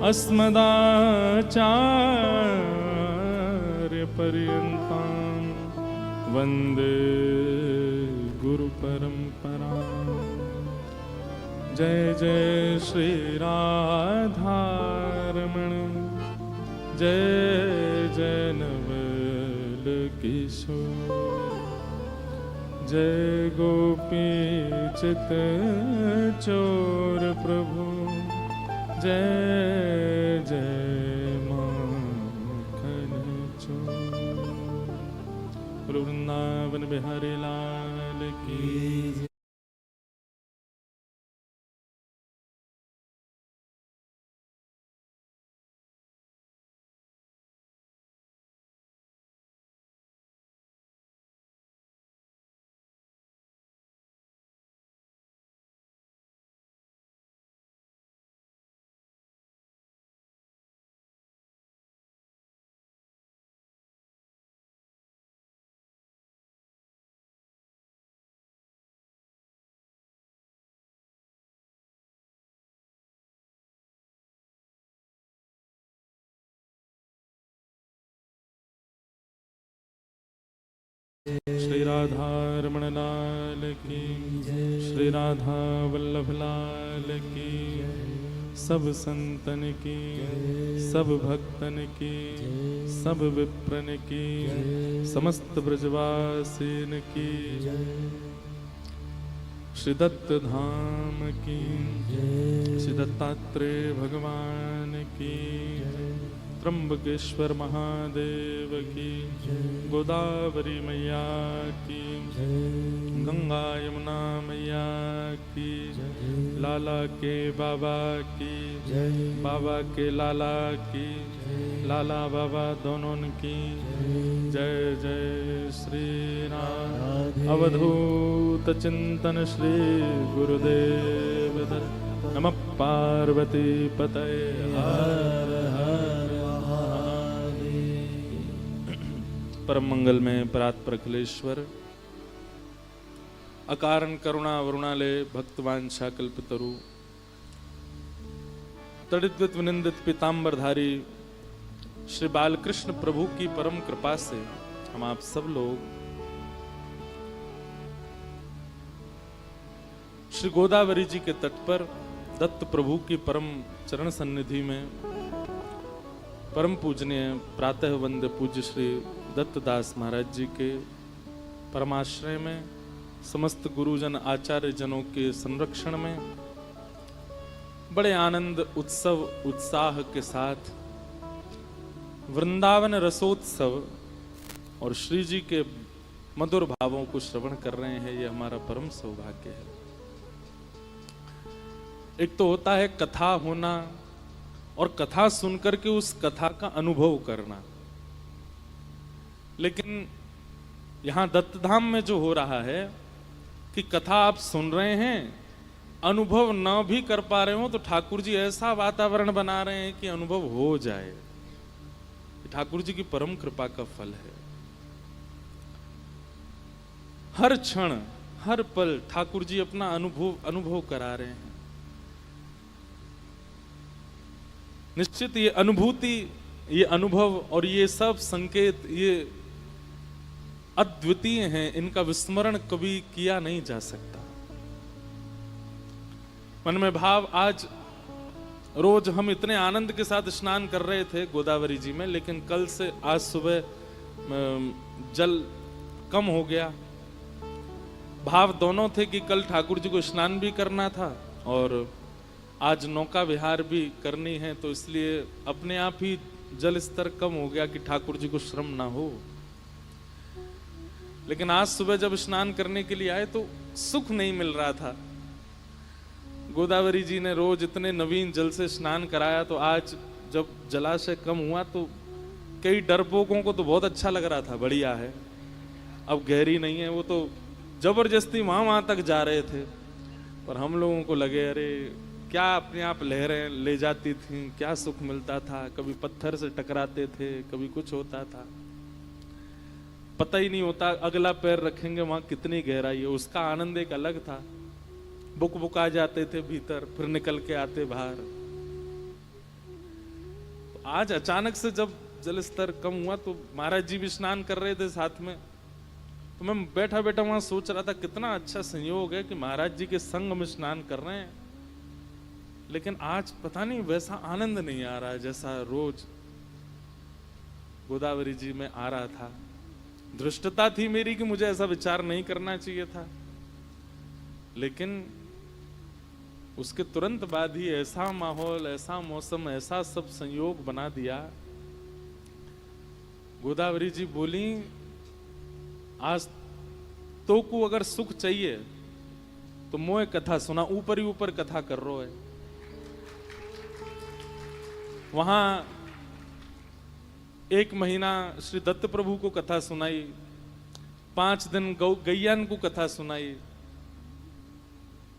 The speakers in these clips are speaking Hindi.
अस्मदाचार्यपर्यन्तां वन्दे गुरुपरम्पराम्। जय जय श्री राधारमण, जय जय नवल किशोर, जय गोपी चित चोर प्रभु, जय जय माखन चोर। वृंदावन बिहारी लाल की। श्री राधा रमण लाल की, श्री राधा वल्लभ लाल की, सब संतन की, सब भक्तन की, सब विप्रन की, समस्त ब्रजवासीन की, श्री दत्त धाम की, श्री दत्तात्रेय भगवान की, त्र्यंबकेश्वर महादेव की, गोदावरी मैया की, गंगा यमुना मैया की, लाला के बाबा की, बाबा के लाला की, लाला बाबा दोनों की, जय जय श्री राम। अवधूत चिंतन श्री गुरुदेव दत्त। नमः पार्वती पतये हर हर। परम मंगल में परात्पर अखिलेश्वर, अकारण करुणा वरुणालय भक्तवांछा कल्पतरु, तड़िद्वित विनिंदित पीताम्बरधारी श्री बालकृष्ण प्रभु की परम कृपा से हम आप सब लोग श्री गोदावरी जी के तट पर दत्त प्रभु की परम चरण सन्निधि में परम पूजनीय प्रातः वंद्य पूज्य श्री दत्तदास महाराज जी के परमाश्रय में समस्त गुरुजन आचार्य जनों के संरक्षण में बड़े आनंद उत्सव उत्साह के साथ वृंदावन रसोत्सव और श्री जी के मधुर भावों को श्रवण कर रहे हैं। ये हमारा परम सौभाग्य है। एक तो होता है कथा होना और कथा सुनकर के उस कथा का अनुभव करना, लेकिन यहां दत्तधाम में जो हो रहा है कि कथा आप सुन रहे हैं, अनुभव न भी कर पा रहे हो तो ठाकुर जी ऐसा वातावरण बना रहे हैं कि अनुभव हो जाए। ठाकुर जी की परम कृपा का फल है। हर क्षण हर पल ठाकुर जी अपना अनुभव करा रहे हैं। निश्चित ये अनुभूति, ये अनुभव और ये सब संकेत ये अद्वितीय हैं, इनका विस्मरण कभी किया नहीं जा सकता। मन में भाव, आज रोज हम इतने आनंद के साथ स्नान कर रहे थे गोदावरी जी में, लेकिन कल से आज सुबह जल कम हो गया। भाव दोनों थे कि कल ठाकुर जी को स्नान भी करना था और आज नौका विहार भी करनी है, तो इसलिए अपने आप ही जल स्तर कम हो गया कि ठाकुर जी को श्रम ना हो। लेकिन आज सुबह जब स्नान करने के लिए आए तो सुख नहीं मिल रहा था। गोदावरी जी ने रोज इतने नवीन जल से स्नान कराया, तो आज जब जलाशय कम हुआ तो कई डरपोकों को तो बहुत अच्छा लग रहा था, बढ़िया है, अब गहरी नहीं है, वो तो जबरदस्ती वहां तक जा रहे थे। पर हम लोगों को लगे अरे क्या अपने आप लहरें ले जाती थी, क्या सुख मिलता था। कभी पत्थर से टकराते थे, कभी कुछ होता था, पता ही नहीं होता अगला पैर रखेंगे वहां कितनी गहराई है। उसका आनंद एक अलग था। बुक आ जाते थे भीतर, फिर निकल के आते बाहर। आज अचानक से जब जल स्तर कम हुआ तो महाराज जी भी स्नान कर रहे थे साथ में, तो मैं बैठा बैठा वहां सोच रहा था कितना अच्छा संयोग है कि महाराज जी के संग में स्नान कर रहे हैं। लेकिन आज पता नहीं वैसा आनंद नहीं आ रहा है जैसा रोज गोदावरी जी में आ रहा था। धृष्टता थी मेरी कि मुझे ऐसा विचार नहीं करना चाहिए था, लेकिन उसके तुरंत बाद ही ऐसा माहौल, ऐसा मौसम, ऐसा सब संयोग बना दिया। गोदावरी जी बोली, आज तो को अगर सुख चाहिए तो मोए कथा सुना, ऊपर ही ऊपर कथा कर रो है। वहां 1 महीना श्री दत्त प्रभु को कथा सुनाई, 5 दिन गैयान को कथा सुनाई,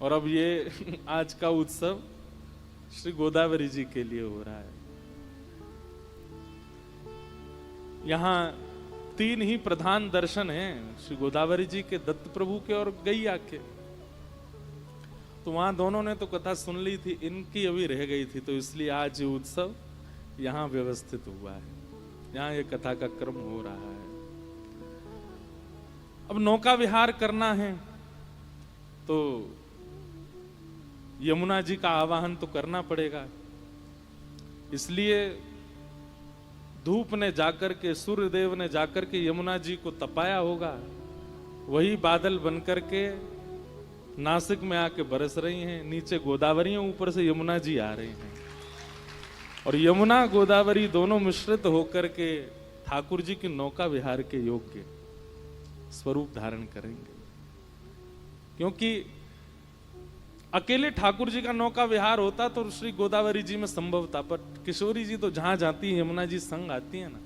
और अब ये आज का उत्सव श्री गोदावरी जी के लिए हो रहा है। यहां 3 ही प्रधान दर्शन हैं, श्री गोदावरी जी के, दत्त प्रभु के और गैया के। तो वहां दोनों ने तो कथा सुन ली थी, इनकी अभी रह गई थी, तो इसलिए आज ये उत्सव यहां व्यवस्थित हुआ है, यहां ये कथा का क्रम हो रहा है। अब नौका विहार करना है तो यमुना जी का आवाहन तो करना पड़ेगा, इसलिए धूप ने जाकर के, सूर्यदेव ने जाकर के यमुना जी को तपाया होगा। वही बादल बनकर के नासिक में आके बरस रही हैं, नीचे गोदावरी, ऊपर से यमुना जी आ रही हैं, और यमुना गोदावरी दोनों मिश्रित होकर के ठाकुर जी की नौका विहार के योग्य स्वरूप धारण करेंगे। क्योंकि अकेले ठाकुर जी का नौका विहार होता तो श्री गोदावरी जी में संभव था, पर किशोरी जी तो जहां जाती है यमुना जी संग आती है ना,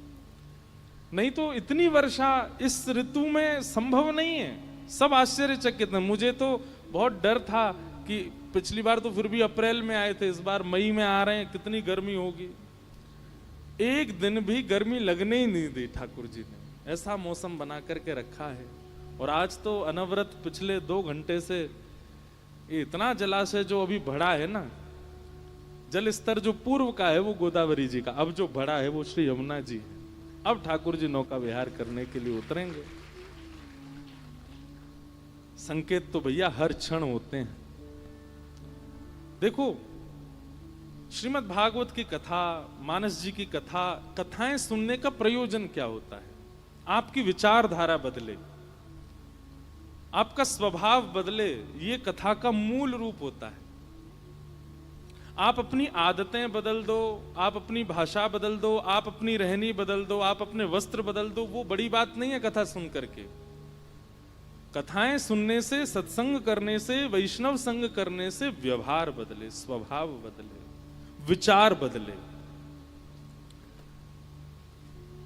नहीं तो इतनी वर्षा इस ऋतु में संभव नहीं है। सब आश्चर्यचकित हैं। मुझे तो बहुत डर था कि पिछली बार तो फिर भी अप्रैल में आए थे, इस बार मई में आ रहे हैं, कितनी गर्मी होगी। एक दिन भी गर्मी लगने ही नहीं दी ठाकुर जी ने, ऐसा मौसम बना करके रखा है। और आज तो अनवरत पिछले 2 घंटे से इतना जलाशय जो अभी बढ़ा है ना, जल स्तर जो पूर्व का है वो गोदावरी जी का, अब जो बढ़ा है वो श्री यमुना जी है। अब ठाकुर जी नौका विहार करने के लिए उतरेंगे। संकेत तो भैया हर क्षण होते हैं। देखो, श्रीमद् भागवत की कथा, मानस जी की कथा, कथाएं सुनने का प्रयोजन क्या होता है? आपकी विचारधारा बदले, आपका स्वभाव बदले, ये कथा का मूल रूप होता है। आप अपनी आदतें बदल दो, आप अपनी भाषा बदल दो, आप अपनी रहनी बदल दो, आप अपने वस्त्र बदल दो, वो बड़ी बात नहीं है कथा सुन करके। कथाएं सुनने से, सत्संग करने से, वैष्णव संग करने से व्यवहार बदले, स्वभाव बदले, विचार बदले।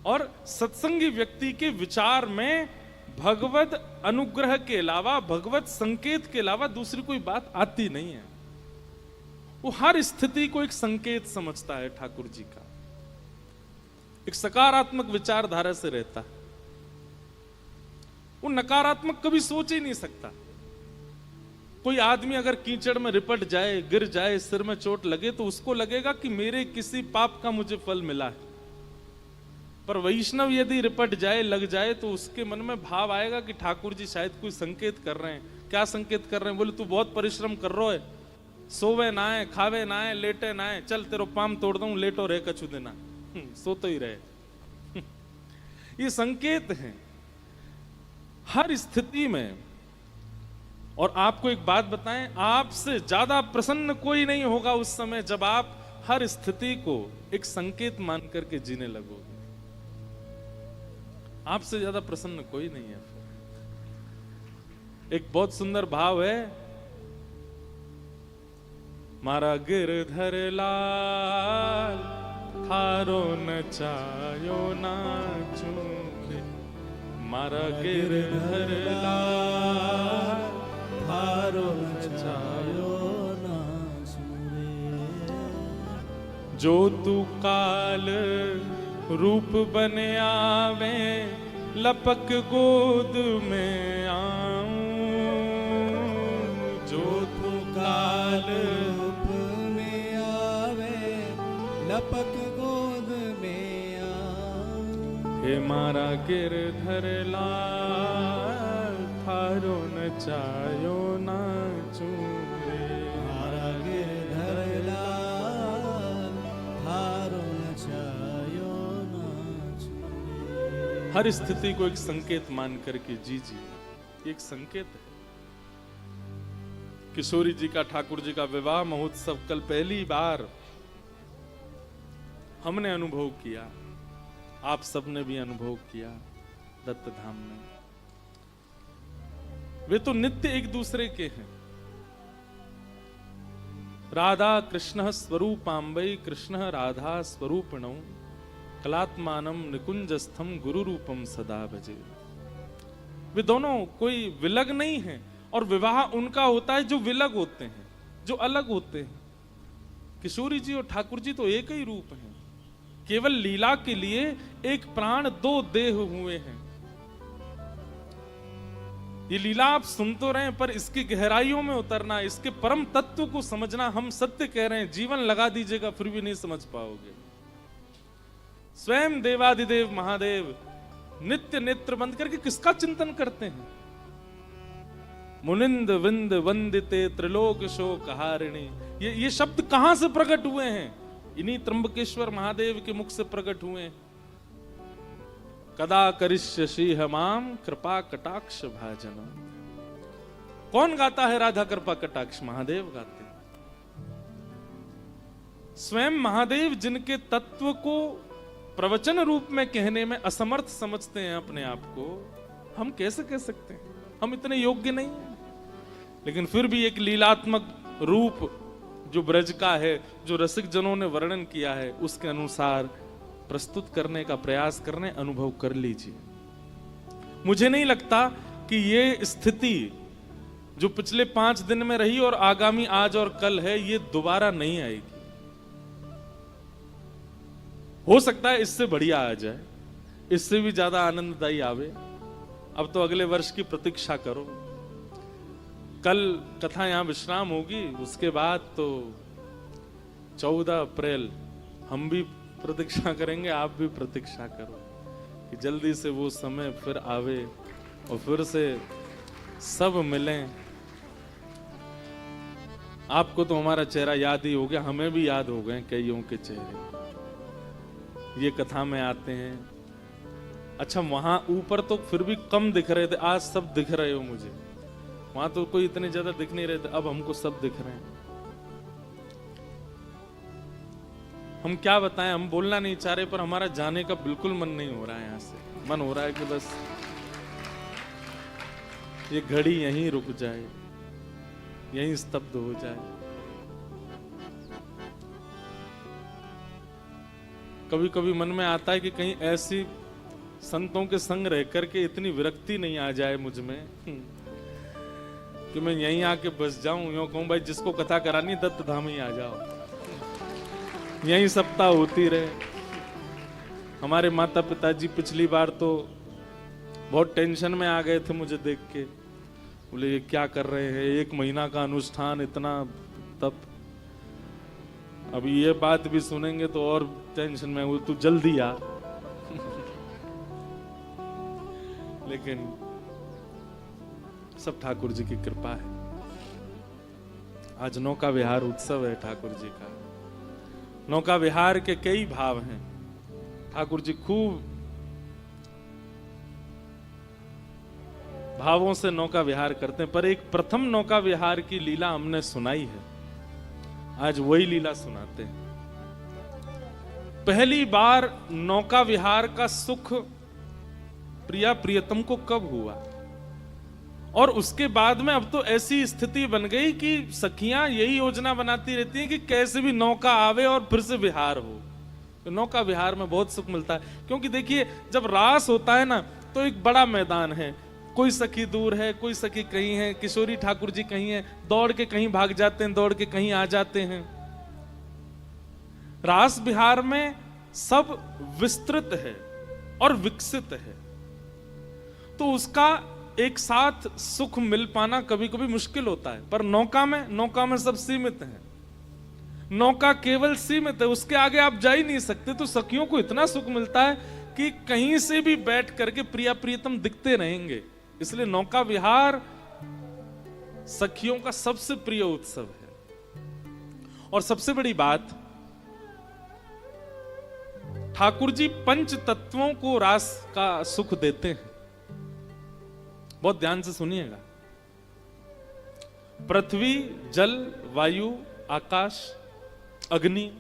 और सत्संगी व्यक्ति के विचार में भगवत अनुग्रह के अलावा, भगवत संकेत के अलावा दूसरी कोई बात आती नहीं है। वो हर स्थिति को एक संकेत समझता है ठाकुर जी का, एक सकारात्मक विचारधारा से रहता है। वो नकारात्मक कभी सोच ही नहीं सकता। कोई आदमी अगर कीचड़ में रिपट जाए, गिर जाए, सिर में चोट लगे, तो उसको लगेगा कि मेरे किसी पाप का मुझे फल मिला है। पर वैष्णव यदि रिपट जाए, लग जाए, तो उसके मन में भाव आएगा कि ठाकुर जी शायद कोई संकेत कर रहे हैं। क्या संकेत कर रहे हैं? बोले, तू बहुत परिश्रम कर रहा है, सोवे ना है, खावे ना है, लेटे ना है, चल तेरो पाम तोड़ दूं, लेटो रहे कछु देना, सोतो ही रहे। ये संकेत है हर स्थिति में। और आपको एक बात बताएं, आपसे ज्यादा प्रसन्न कोई नहीं होगा उस समय जब आप हर स्थिति को एक संकेत मान करके जीने लगोगे। आपसे ज्यादा प्रसन्न कोई नहीं है। एक बहुत सुंदर भाव है, मारा गिरधर लाल थारो नचायो नाचू रे, मारा गिरधर लाल थारो नचायो नाचू रे। जो तू काल रूप बने आवे, लपक गोद में आऊं। जो तू काल लपक गोद हे मारा गिरधर लाल थारो नचायो नाचू रे, मारा गिरधर लाल थारो नचायो नाचू रे। हर स्थिति को एक संकेत मान करके जीजिए, एक संकेत है। किशोरी जी का ठाकुर जी का विवाह महोत्सव कल पहली बार हमने अनुभव किया, आप सबने भी अनुभव किया दत्त धाम में। वे तो नित्य एक दूसरे के हैं। राधा कृष्ण स्वरूपाम्बै कृष्ण राधा स्वरूपिणौ कलात्मानम निकुंजस्थम गुरु रूपम सदा भजे। वे दोनों कोई विलग नहीं है, और विवाह उनका होता है जो विलग होते हैं, जो अलग होते हैं। किशोरी जी और ठाकुर जी तो एक ही रूप हैं, केवल लीला के लिए एक प्राण दो देह हुए हैं। ये लीला आप सुन तो रहे हैं, पर इसकी गहराइयों में उतरना, इसके परम तत्व को समझना, हम सत्य कह रहे हैं, जीवन लगा दीजिएगा फिर भी नहीं समझ पाओगे। स्वयं देवादिदेव महादेव नित्य नेत्र बंद करके किसका चिंतन करते हैं? मुनिंद विंद वंदिते त्रिलोक शोक हारिणी, ये शब्द कहां से प्रकट हुए हैं? इन्हीं त्र्यंबकेश्वर महादेव के मुख से प्रकट हुए हैं। कदा करिष्यसि हमाम कृपा कटाक्ष भाजनम। कौन गाता है राधा कृपा कटाक्ष? महादेव गाते हैं। स्वयं महादेव जिनके तत्व को प्रवचन रूप में कहने में असमर्थ समझते हैं अपने आप को, हम कैसे कह सकते हैं? हम इतने योग्य नहीं हैं। लेकिन फिर भी एक लीलात्मक रूप जो ब्रज का है, जो रसिक जनों ने वर्णन किया है, उसके अनुसार प्रस्तुत करने का प्रयास करने, अनुभव कर लीजिए। मुझे नहीं लगता कि ये स्थिति जो पिछले 5 दिन में रही और आगामी आज और कल है, ये दोबारा नहीं आएगी। हो सकता है इससे बढ़िया आ जाए, इससे भी ज्यादा आनंददायी आवे। अब तो अगले वर्ष की प्रतीक्षा करो। कल कथा यहां विश्राम होगी, उसके बाद तो 14 अप्रैल हम भी प्रतीक्षा करेंगे, आप भी प्रतीक्षा करो कि जल्दी से वो समय फिर आवे और फिर से सब मिलें। आपको तो हमारा चेहरा याद ही हो गया, हमें भी याद हो गए कईयों के चेहरे। ये कथा में आते हैं। अच्छा, वहां ऊपर तो फिर भी कम दिख रहे थे, आज सब दिख रहे हो मुझे। वहां तो कोई इतने ज्यादा दिख नहीं रहे थे, अब हमको सब दिख रहे हैं। हम क्या बताएं, हम बोलना नहीं चाह रहे, पर हमारा जाने का बिल्कुल मन नहीं हो रहा है। यहां से मन हो रहा है कि बस ये घड़ी यहीं रुक जाए, यहीं स्तब्ध हो जाए। कभी कभी मन में आता है कि कहीं ऐसी संतों के संग रह करके इतनी विरक्ति नहीं आ जाए मुझ में कि मैं यहीं आके बस जाऊं, यूं कहूं भाई जिसको कथा करानी दत्त धाम ही आ जाओ, यहीं सप्ताह होती रहे। हमारे माता पिताजी पिछली बार तो बहुत टेंशन में आ गए थे मुझे देख के, बोले ये क्या कर रहे हैं, 1 महीना का अनुष्ठान, इतना तप। अभी ये बात भी सुनेंगे तो और टेंशन में, वो तू जल्दी आ। लेकिन सब ठाकुर जी की कृपा है। आज नौका विहार उत्सव है ठाकुर जी का। नौका विहार के कई भाव हैं। ठाकुर जी खूब भावों से नौका विहार करते हैं, पर एक प्रथम नौका विहार की लीला हमने सुनाई है, आज वही लीला सुनाते हैं। पहली बार नौका विहार का सुख प्रिया प्रियतम को कब हुआ, और उसके बाद में अब तो ऐसी स्थिति बन गई कि सखियां यही योजना बनाती रहती हैं कि कैसे भी नौका आवे और फिर से विहार हो। तो नौका विहार में बहुत सुख मिलता है, क्योंकि देखिए जब रास होता है ना तो एक बड़ा मैदान है, कोई सखी दूर है, कोई सखी कहीं है, किशोरी ठाकुर जी कहीं है, दौड़ के कहीं भाग जाते हैं, दौड़ के कहीं आ जाते हैं। रास विहार में सब विस्तृत है और विकसित है, तो उसका एक साथ सुख मिल पाना कभी कभी मुश्किल होता है। पर नौका में सब सीमित है, नौका केवल सीमित है, उसके आगे आप जा ही नहीं सकते। तो सखियों को इतना सुख मिलता है कि कहीं से भी बैठ करके प्रिया प्रियतम दिखते रहेंगे। इसलिए नौका विहार सखियों का सबसे प्रिय उत्सव है। और सबसे बड़ी बात, ठाकुर जी पंच तत्वों को रास का सुख देते हैं। बहुत ध्यान से सुनिएगा। पृथ्वी, जल, वायु, आकाश, अग्नि।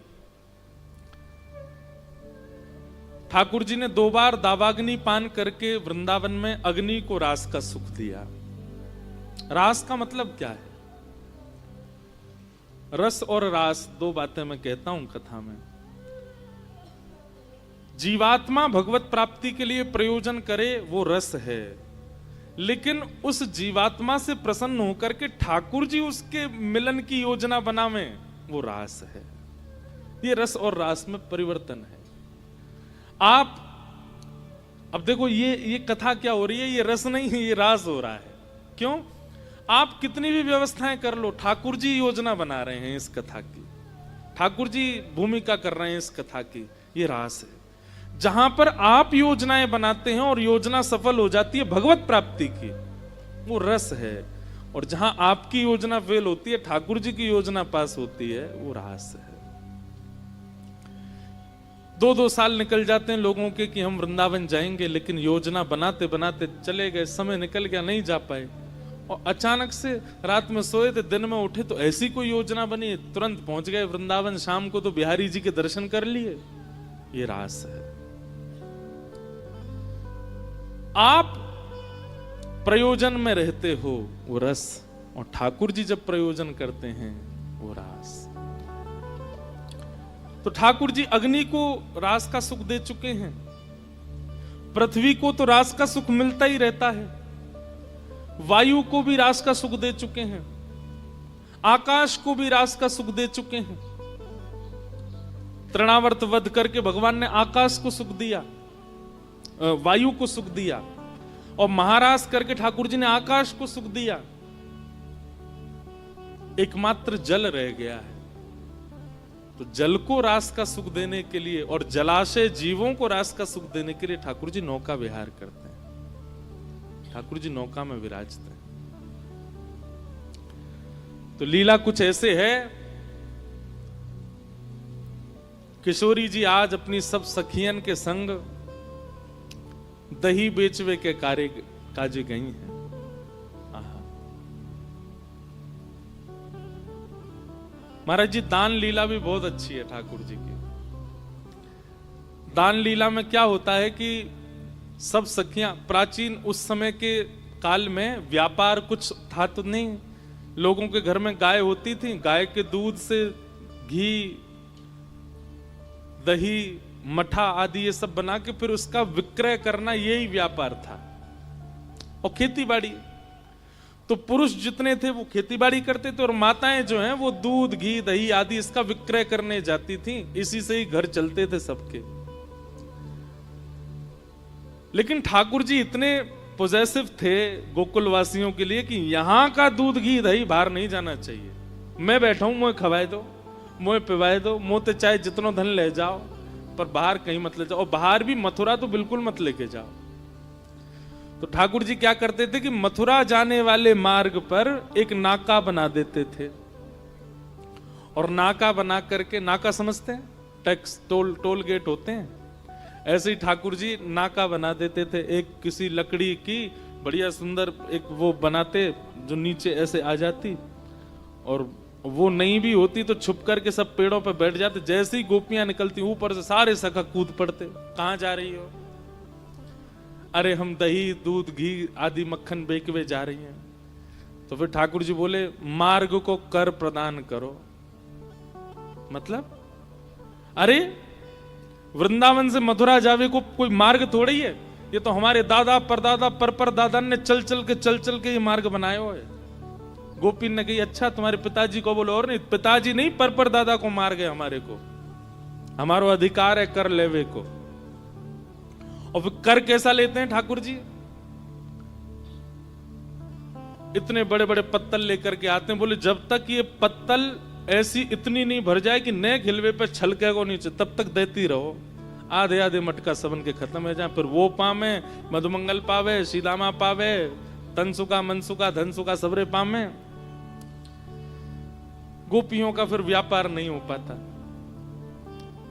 ठाकुर जी ने 2 बार दावाग्नि पान करके वृंदावन में अग्नि को रास का सुख दिया। रास का मतलब क्या है? रस और रास 2 बातें मैं कहता हूं कथा में। जीवात्मा भगवत प्राप्ति के लिए प्रयोजन करे वो रस है, लेकिन उस जीवात्मा से प्रसन्न होकर के ठाकुर जी उसके मिलन की योजना बनावे वो रास है। ये रस और रास में परिवर्तन है। आप अब देखो ये कथा क्या हो रही है, ये रस नहीं है, ये रास हो रहा है। क्यों? आप कितनी भी व्यवस्थाएं कर लो, ठाकुर जी योजना बना रहे हैं इस कथा की, ठाकुर जी भूमिका कर रहे हैं इस कथा की, ये रास है। जहां पर आप योजनाएं बनाते हैं और योजना सफल हो जाती है भगवत प्राप्ति की, वो रस है। और जहां आपकी योजना फेल होती है, ठाकुर जी की योजना पास होती है, वो रास है। 2-2 साल निकल जाते हैं लोगों के कि हम वृंदावन जाएंगे, लेकिन योजना बनाते बनाते चले गए, समय निकल गया, नहीं जा पाए। और अचानक से रात में सोए थे, दिन में उठे तो ऐसी कोई योजना बनी, तुरंत पहुंच गए वृंदावन, शाम को तो बिहारी जी के दर्शन कर लिए। ये रास है। आप प्रयोजन में रहते हो, वो रस, और ठाकुर जी जब प्रयोजन करते हैं वो रास। तो ठाकुर जी अग्नि को रास का सुख दे चुके हैं, पृथ्वी को तो रास का सुख मिलता ही रहता है, वायु को भी रास का सुख दे चुके हैं, आकाश को भी रास का सुख दे चुके हैं। तृणावर्त वध करके भगवान ने आकाश को सुख दिया, वायु को सुख दिया, और महारास करके ठाकुर जी ने आकाश को सुख दिया। एकमात्र जल रह गया है। तो जल को रास का सुख देने के लिए और जलाशय जीवों को रास का सुख देने के लिए ठाकुर जी नौका विहार करते हैं, ठाकुर जी नौका में विराजते हैं। तो लीला कुछ ऐसे है, किशोरी जी आज अपनी सब सखियन के संग दही बेचवे के कार्य काजे गई हैं। महाराज जी, दान लीला भी बहुत अच्छी है ठाकुर जी की। दान लीला में क्या होता है कि सब सखियां, प्राचीन उस समय के काल में व्यापार कुछ था तो नहीं, लोगों के घर में गाय होती थी, गाय के दूध से घी, दही, मठा आदि ये सब बना के फिर उसका विक्रय करना, यही व्यापार था। और खेती बाड़ी, तो पुरुष जितने थे वो खेती बाड़ी करते थे, और माताएं जो हैं वो दूध, घी, दही आदि इसका विक्रय करने जाती थी। इसी से ही घर चलते थे सबके। लेकिन ठाकुर जी इतने पॉजिटिव थे गोकुल वासियों के लिए कि यहां का दूध, घी, दही बाहर नहीं जाना चाहिए। मैं बैठा हूं, मुझे खवाए दो, मुझे पिवाए दो, मोते चाहे जितना धन ले जाओ, पर बाहर कहीं मत ले जाओ। और बाहर भी मथुरा तो बिल्कुल मत लेके जाओ। तो ठाकुर जी क्या करते थे कि मथुरा जाने वाले मार्ग पर एक नाका बना देते थे, और नाका बना करके, नाका समझते हैं, टैक्स, टोल गेट होते हैं, ऐसे ही ठाकुर जी नाका बना देते थे। एक किसी लकड़ी की बढ़िया सुंदर एक वो बनाते जो नीचे ऐसे आ जाती, और वो नहीं भी होती तो छुप करके सब पेड़ों पर बैठ जाते। जैसे ही गोपियां निकलती ऊपर से सारे सखा कूद पड़ते, कहां जा रही हो? अरे हम दही, दूध, घी आदि मक्खन बेचवे जा रही हैं। तो फिर ठाकुर जी बोले, मार्ग को कर प्रदान करो। मतलब अरे वृंदावन से मथुरा जावे को कोई मार्ग थोड़ी है, ये तो हमारे दादा परदादा पर दादा ने चल चल के ये मार्ग बनाए हुए है। गोपी ने कही, अच्छा तुम्हारे पिताजी को बोलो। और नहीं, पिताजी नहीं, पर दादा को मार गए हमारे को, हमारो अधिकार है कर लेवे को। और फिर कर कैसा लेते हैं ठाकुर जी? इतने बड़े बड़े पत्तल लेकर के आते हैं, बोले जब तक ये पत्तल ऐसी इतनी नहीं भर जाए कि नए खिलवे पे छलके को नीचे, तब तक देती रहो। आधे आधे मटका सबन के खत्म हो जाए, फिर वो पावे, मधुमंगल पावे, सीदामा पावे, तनसुका मनसुका धनसुका सबरे पावे। गोपियों का फिर व्यापार नहीं हो पाता।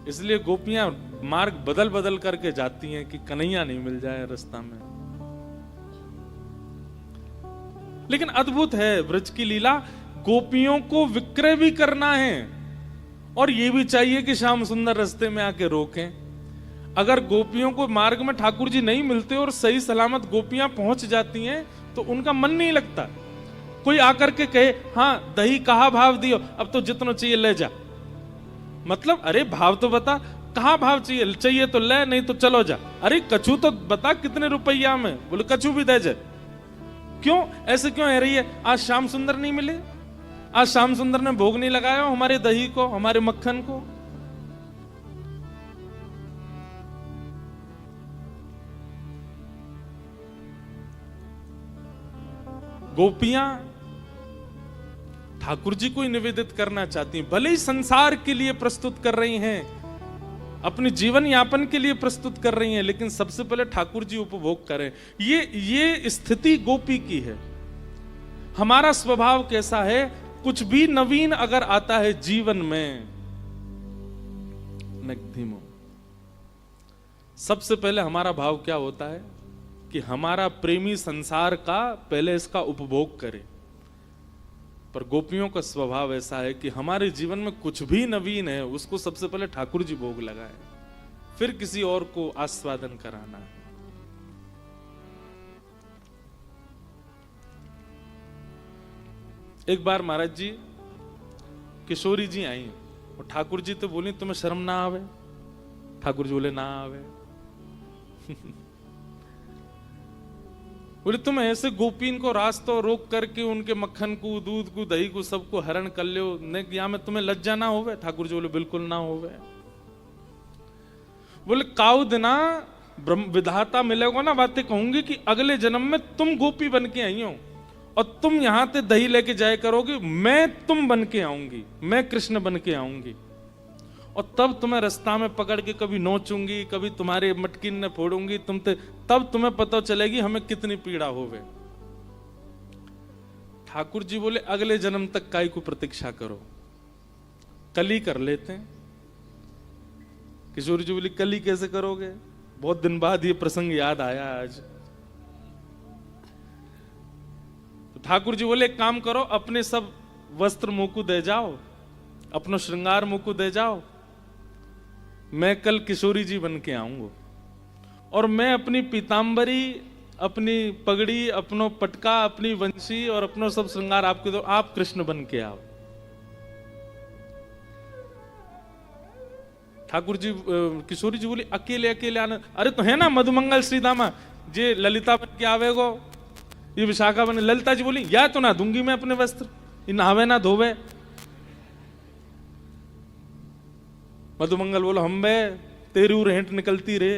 इसलिए गोपियां मार्ग बदल बदल करके जाती हैं कि कन्हैया नहीं मिल जाए रास्ता में। लेकिन अद्भुत है ब्रज की लीला, गोपियों को विक्रय भी करना है और ये भी चाहिए कि श्याम सुंदर रास्ते में आके रोकें। अगर गोपियों को मार्ग में ठाकुर जी नहीं मिलते और सही सलामत गोपियां पहुंच जाती हैं तो उनका मन नहीं लगता। कोई आकर के कहे हाँ दही कहा भाव दियो, अब तो जितना चाहिए ले जा, मतलब अरे भाव तो बता, कहा भाव चाहिए, चाहिए तो ले, नहीं तो चलो जा। अरे कछू तो बता कितने रुपया में, बोले कछू भी दे जा। क्यों ऐसे क्यों है रही है? आज श्याम सुंदर नहीं मिले, आज श्याम सुंदर ने भोग नहीं लगाया हमारे दही को, हमारे मक्खन को। गोपियां ठाकुर जी को ही निवेदित करना चाहती हैं, भले ही संसार के लिए प्रस्तुत कर रही हैं, अपने जीवन यापन के लिए प्रस्तुत कर रही हैं, लेकिन सबसे पहले ठाकुर जी उपभोग करें। ये स्थिति गोपी की है। हमारा स्वभाव कैसा है? कुछ भी नवीन अगर आता है जीवन में, नगधीमो, सबसे पहले हमारा भाव क्या होता है कि हमारा प्रेमी संसार का पहले इसका उपभोग करे। पर गोपियों का स्वभाव ऐसा है कि हमारे जीवन में कुछ भी नवीन है उसको सबसे पहले ठाकुर जी भोग लगाए, फिर किसी और को आस्वादन कराना है। एक बार महाराज जी किशोरी जी आई और ठाकुर जी तो बोली तुम्हें शर्म ना आवे? ठाकुर जी बोले ना आवे। बोले तुम ऐसे गोपीन को रास्तों रोक करके उनके मक्खन को, दूध को, दही को सबको हरण कर लो, यहाँ में तुम्हें लज्जा ना होवे? ठाकुर जी बोले बिल्कुल ना होवे। बोले काउ दिना ब्रह्म विधाता मिलेगा ना, बातें कहूंगी कि अगले जन्म में तुम गोपी बन के आई हो और तुम यहां से दही लेके जाए करोगे, मैं तुम बन के आऊंगी, मैं कृष्ण बन के आऊंगी और तब तुम्हें रास्ता में पकड़ के कभी नोचूंगी, कभी तुम्हारे मटकिन ने फोड़ूंगी, तब तुम्हें पता चलेगी हमें कितनी पीड़ा होवे। ठाकुर जी बोले अगले जन्म तक काई को प्रतीक्षा करो, कल ही कर लेते हैं। किशोर जी बोली कल ही कैसे करोगे? बहुत दिन बाद ये प्रसंग याद आया आज। तो ठाकुर जी बोले एक काम करो, अपने सब वस्त्र मुंह को दे जाओ, अपना श्रृंगार मुंह को दे जाओ, मैं कल किशोरी जी बन के आऊंगा और मैं अपनी पीतांबरी, अपनी पगड़ी, अपनो पटका, अपनी वंशी और अपनो सब श्रृंगार आपके दो, आप कृष्ण बन के आओ। ठाकुर जी किशोरी जी बोली अकेले अकेले आना? अरे तो है ना मधुमंगल श्रीदामा, जे ललिता बन के आवेगो, ये विशाखा बने। ललिता जी बोली या तो ना दूंगी मैं अपने वस्त्र, ये नहावे ना धोवे। मधुमंगल बोलो हम बे तेरी रेंट निकलती रे।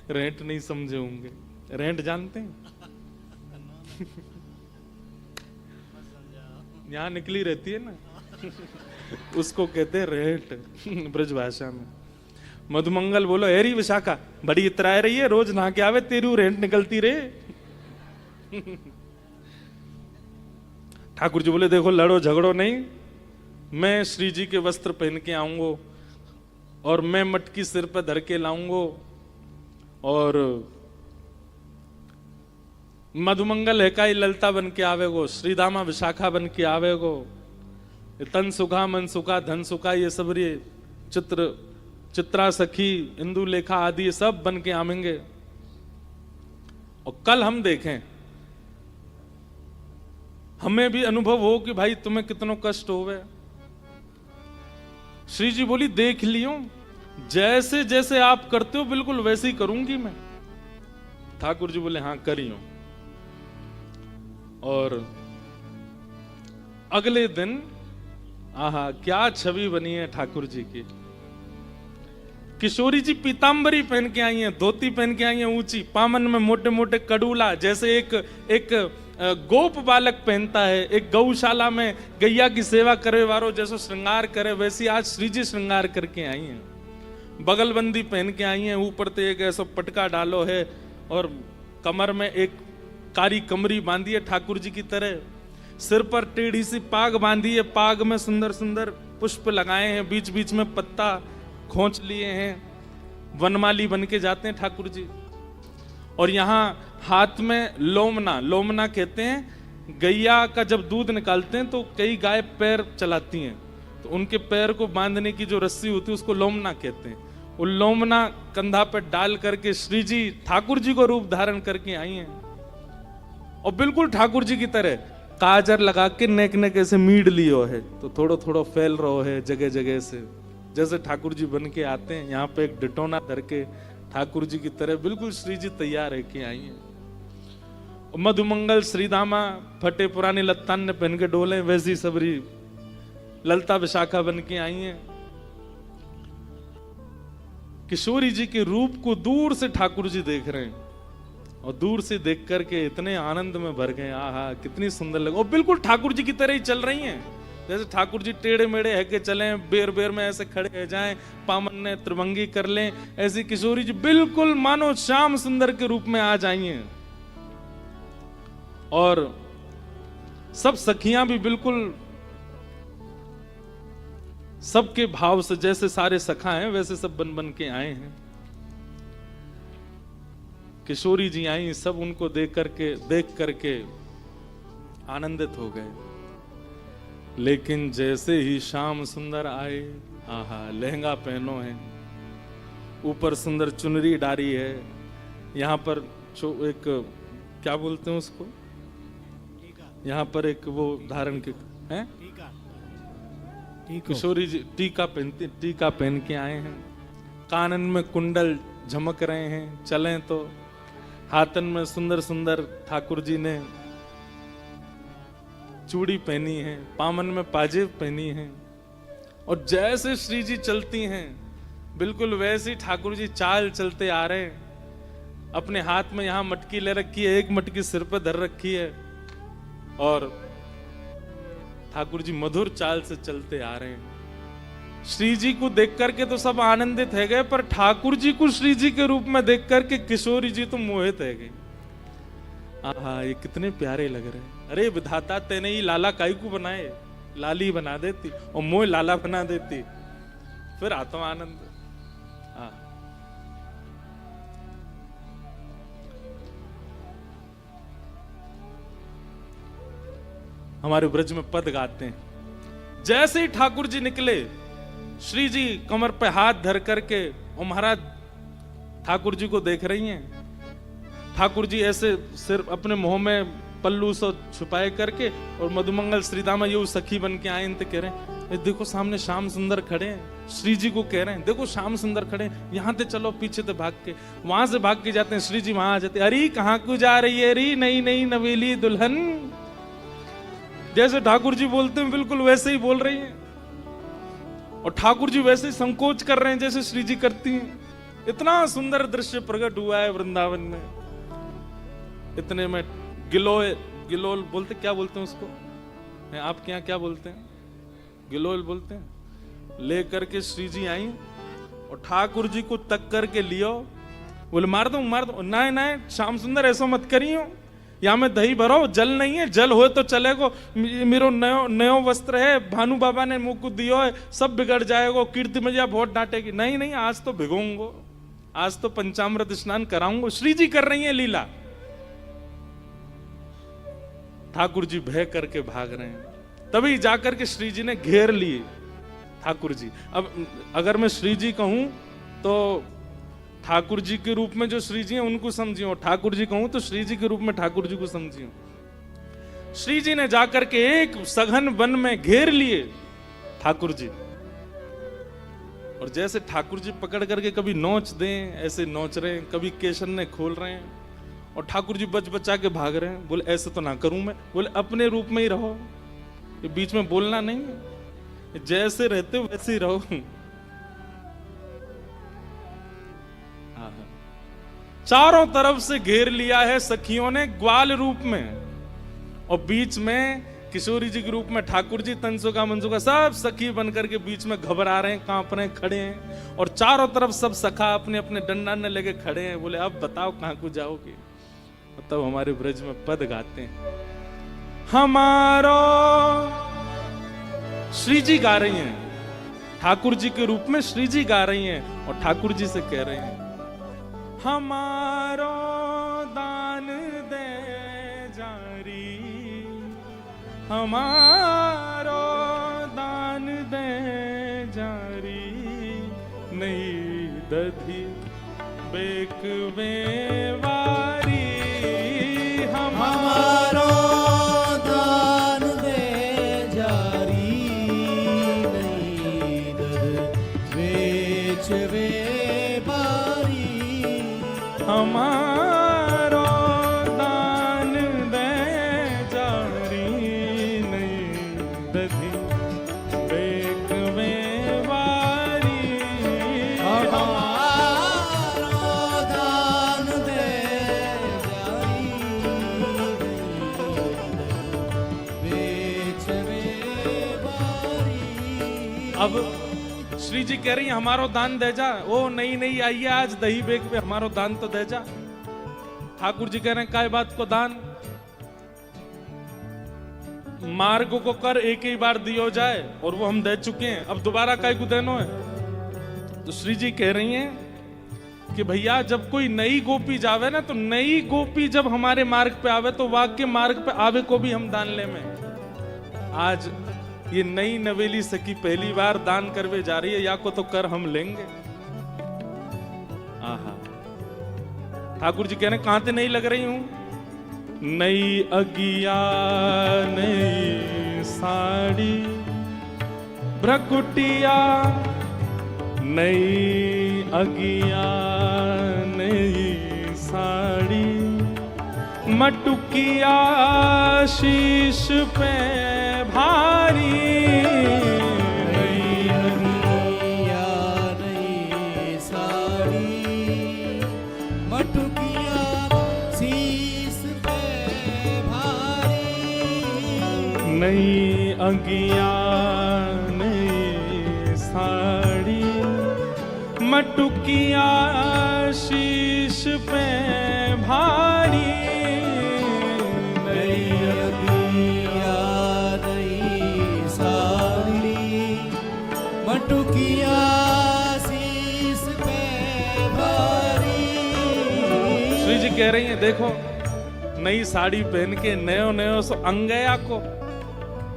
रेंट नहीं समझे होंगे, रेंट जानते हैं? यहां निकली रहती है ना, उसको कहते हैं रेंट ब्रज भाषा में। मधुमंगल बोलो एरी विशाखा बड़ी इतरा रही है, रोज नहा के आवे, तेरी रेंट निकलती रे। ठाकुर जी बोले देखो लड़ो झगड़ो नहीं, मैं श्री जी के वस्त्र पहन के आऊंगो और मैं मटकी सिर पर धर के लाऊंगो और मधुमंगल है का ललता बन के आवेगो, श्रीदामा विशाखा बन के आवेगो, तन सुखा मन सुखा धन सुखा ये सब ये चित्रा सखी इंदु लेखा आदि ये सब बन के आवेंगे। और कल हम देखें, हमें भी अनुभव हो कि भाई तुम्हें कितना कष्ट होवे। श्री जी बोली देख लियो, जैसे जैसे आप करते हो बिल्कुल वैसे ही करूंगी मैं। ठाकुर जी बोले हाँ करियो। और अगले दिन आहा क्या छवि बनी है ठाकुर जी की। किशोरी जी पीतांबरी पहन के आई हैं, धोती पहन के आई हैं ऊंची, पामन में मोटे मोटे कड़ूला, जैसे एक गोप बालक पहनता है, एक गौशाला में गैया की सेवा करे वारो जैसे श्रृंगार करे, वैसी आज श्री जी श्रृंगार करके आई हैं। बगलबंदी पहन के आई हैं, ऊपर तो एक ऐसा पटका डालो है और कमर में एक कारी कमरी बांधी है ठाकुर जी की तरह, सिर पर टेढ़ी सी पाग बांधी है, पाग में सुंदर सुंदर पुष्प लगाए हैं, बीच बीच में पत्ता खोंच लिए हैं, वनमाली बन के जाते हैं ठाकुर जी। और यहाँ हाथ में लोमना, लोमना कहते हैं गैया का जब दूध निकालते हैं तो कई गाय पैर चलाती हैं, तो उनके पैर को बांधने की जो रस्सी होती है उसको लोमना कहते हैं। वो लोमना कंधा पर डाल करके श्री जी ठाकुर जी को रूप धारण करके आई हैं और बिल्कुल ठाकुर जी की तरह काजर लगा के नेक नेक ऐसे मीड लियो है, तो थोड़ा थोड़ा फैल रहा है जगह जगह से, जैसे ठाकुर जी बन के आते हैं। यहाँ पे एक डिटोना धर के ठाकुर जी की तरह बिल्कुल श्री जी तैयार है के आई हैं। मधुमंगल श्रीदामा फटे पुरानी लत्तान ने पहन के डोले, वैसी सबरी ललता विशाखा बन के आई हैं। किशोरी जी के रूप को दूर से ठाकुर जी देख रहे हैं और दूर से देख करके इतने आनंद में भर गए, आहा कितनी सुंदर लगे, और बिल्कुल ठाकुर जी की तरह ही चल रही हैं, जैसे ठाकुर जी टेढ़े मेढ़े है के चलें, बेर बेर में ऐसे खड़े रह जाएं, पामन ने त्रिभंगी कर लें, ऐसी किशोरी जी बिल्कुल मानो श्याम सुंदर के रूप में आ जाई हैं। और सब सखियां भी बिल्कुल सबके भाव से, जैसे सारे सखा हैं वैसे सब बन बन के आए हैं। किशोरी जी आई, सब उनको देख करके आनंदित हो गए। लेकिन जैसे ही श्याम सुंदर आए, आहा लहंगा पहनो है, ऊपर सुंदर चुनरी डारी है, यहाँ पर एक क्या बोलते हैं उसको, यहाँ पर एक वो धारण के हैं, किशोरी जी टीका पहन के आए हैं, कानन में कुंडल झमक रहे हैं, चलें तो हाथन में सुंदर सुंदर ठाकुर जी ने चूड़ी पहनी है, पामन में पाजेब पहनी है, और जैसे श्री जी चलती हैं बिल्कुल वैसे ठाकुर जी चाल चलते आ रहे हैं। अपने हाथ में यहाँ मटकी ले रखी है, एक मटकी सिर पर धर रखी है, और ठाकुर जी मधुर चाल से चलते आ रहे हैं। श्री जी को देख करके तो सब आनंदित है गए, पर ठाकुर जी को श्री जी के रूप में देख करके किशोरी जी तो मोहित है गए। आहा ये कितने प्यारे लग रहे हैं। अरे विधाता तेने ही लाला काई को बनाए, लाली बना देती और मोह लाला बना देती, फिर आता आनंद। हमारे ब्रज में पद गाते हैं, जैसे ही ठाकुर जी निकले, श्री जी कमर पे हाथ धर करके और महाराज ठाकुर जी को देख रही हैं। ठाकुर जी ऐसे सिर्फ अपने मुंह में पल्लू से छुपाए करके, और मधुमंगल श्रीदामा ये सखी बन के आए, इनते कह रहे हैं देखो सामने श्याम सुंदर खड़े हैं। श्री जी को कह रहे हैं देखो श्याम सुंदर खड़े हैं, यहाँ से चलो, पीछे से भाग के, वहां से भाग के जाते हैं। श्री जी वहां आ जाते, अरे कहाँ को जा रही है, अरे नई नई नवेली दुल्हन, जैसे ठाकुर जी बोलते हैं बिल्कुल वैसे ही बोल रही हैं, और ठाकुर जी वैसे ही संकोच कर रहे हैं जैसे श्री जी करती हैं। इतना सुंदर दृश्य प्रकट हुआ है वृंदावन में। इतने में गिलोल बोलते, क्या बोलते हैं उसको, आपके यहाँ क्या बोलते हैं, गिलोल बोलते हैं। ले करके श्री जी आई और ठाकुर जी को तक करके लियो, बोले मार दो मार दो, ना श्याम सुंदर ऐसा मत करियो, यहाँ में दही भरो, जल नहीं है, जल हो तो चलेगो, मेरो नयो वस्त्र है, भानु बाबा ने मुंह को दियो है, सब बिगड़ जाएगो, कीर्ति मैया बहुत डांटेगी। नहीं नहीं आज तो भिगोंगो, आज तो पंचामृत स्नान कराऊंगो। श्री जी कर रही है लीला। ठाकुर जी भय करके भाग रहे हैं, तभी जाकर के श्री जी ने घेर लिए ठाकुर जी। अब अगर मैं श्री जी कहूं तो ठाकुर जी के रूप में जो श्री जी हैं उनको समझियो, ठाकुर जी कहूं तो श्री जी के रूप में ठाकुर जी को समझियो। श्री जी ने जाकर के एक सघन वन में घेर लिए ठाकुर जी, और जैसे ठाकुर जी पकड़ करके कभी नोच दें, ऐसे नोच रहे हैं, कभी केशन ने खोल रहे हैं, और ठाकुर जी बच बचा के भाग रहे हैं। बोले ऐसे तो ना करूं मैं, बोले अपने रूप में ही रहो, ये बीच में बोलना नहीं है, जैसे रहते हो वैसे ही रहो। चारों तरफ से घेर लिया है सखियों ने ग्वाल रूप में, और बीच में किशोरी जी के रूप में ठाकुर जी, तंसुका मनसुका सब सखी बनकर के बीच में घबरा रहे हैं, कांप रहे हैं, खड़े हैं, और चारों तरफ सब सखा अपने अपने डंडा ने लेके खड़े हैं। बोले अब बताओ कहां को जाओगे? तब हमारे ब्रज में पद गाते हैं, हमारो श्री जी गा रही हैं, ठाकुर जी के रूप में श्री जी गा रही हैं और ठाकुर जी से कह रहे हैं, हमारो दान दे जारी, हमारो दान दे जारी, नहीं दधी बेक बेवारी, हमारो दान दे जारी, नहीं दद बेच वे बारी, हमारो दान दे जारी, नहीं दधी बेक बेवारी, हमारो दान दे जारी, बेच वे बारी। अब श्री जी कह रही है हमारो दान दे जा। ओ नहीं नहीं, आइए आज दही बेक पे हमारो दान तो दे जा। ठाकुर जी कह रहे हैं काय बात को दान? मार्ग को कर एक ही बार दियो जाए और वो हम दे चुके हैं, अब दोबारा काय को देनो है? तो श्री जी कह रही हैं कि भैया जब कोई नई गोपी जावे ना, तो नई गोपी जब हमारे मार्ग पे आवे तो वाक्य मार्ग पे आवे को भी हम दान ले में। आज ये नई नवेली सखी पहली बार दान करवे जा रही है, या को तो कर हम लेंगे। आहा, ठाकुर जी कहने कहां ते नहीं लग रही हूं? नई अगिया नई साड़ी भ्रकुटिया, नई अगिया नई साड़ी, मटुकिया शीश पे भारी, नई अगिया नई साड़ी, मटुकिया शीश पे भारी, नई अगिया नई साड़ी, मटुकिया शीश पे भारी, नई अगिया नई साड़ी, मटुकिया शीश पे भारी। श्री जी कह रही हैं देखो, नई साड़ी पहन के नयो नयो सो अंगया को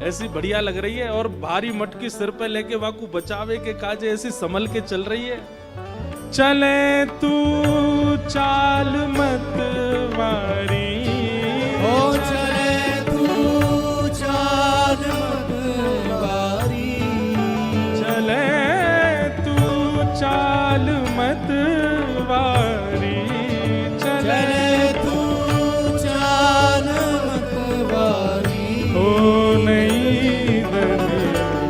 ऐसी बढ़िया लग रही है, और भारी मटकी सिर पे लेके वाकू बचावे के काजे ऐसी संभल के चल रही है। चले तू चाल मत वारी, ओ चले तू चाल मत वारी, चले तू चाल मत वारी, चले तू चाल मत वारी, ओ नहीं दधी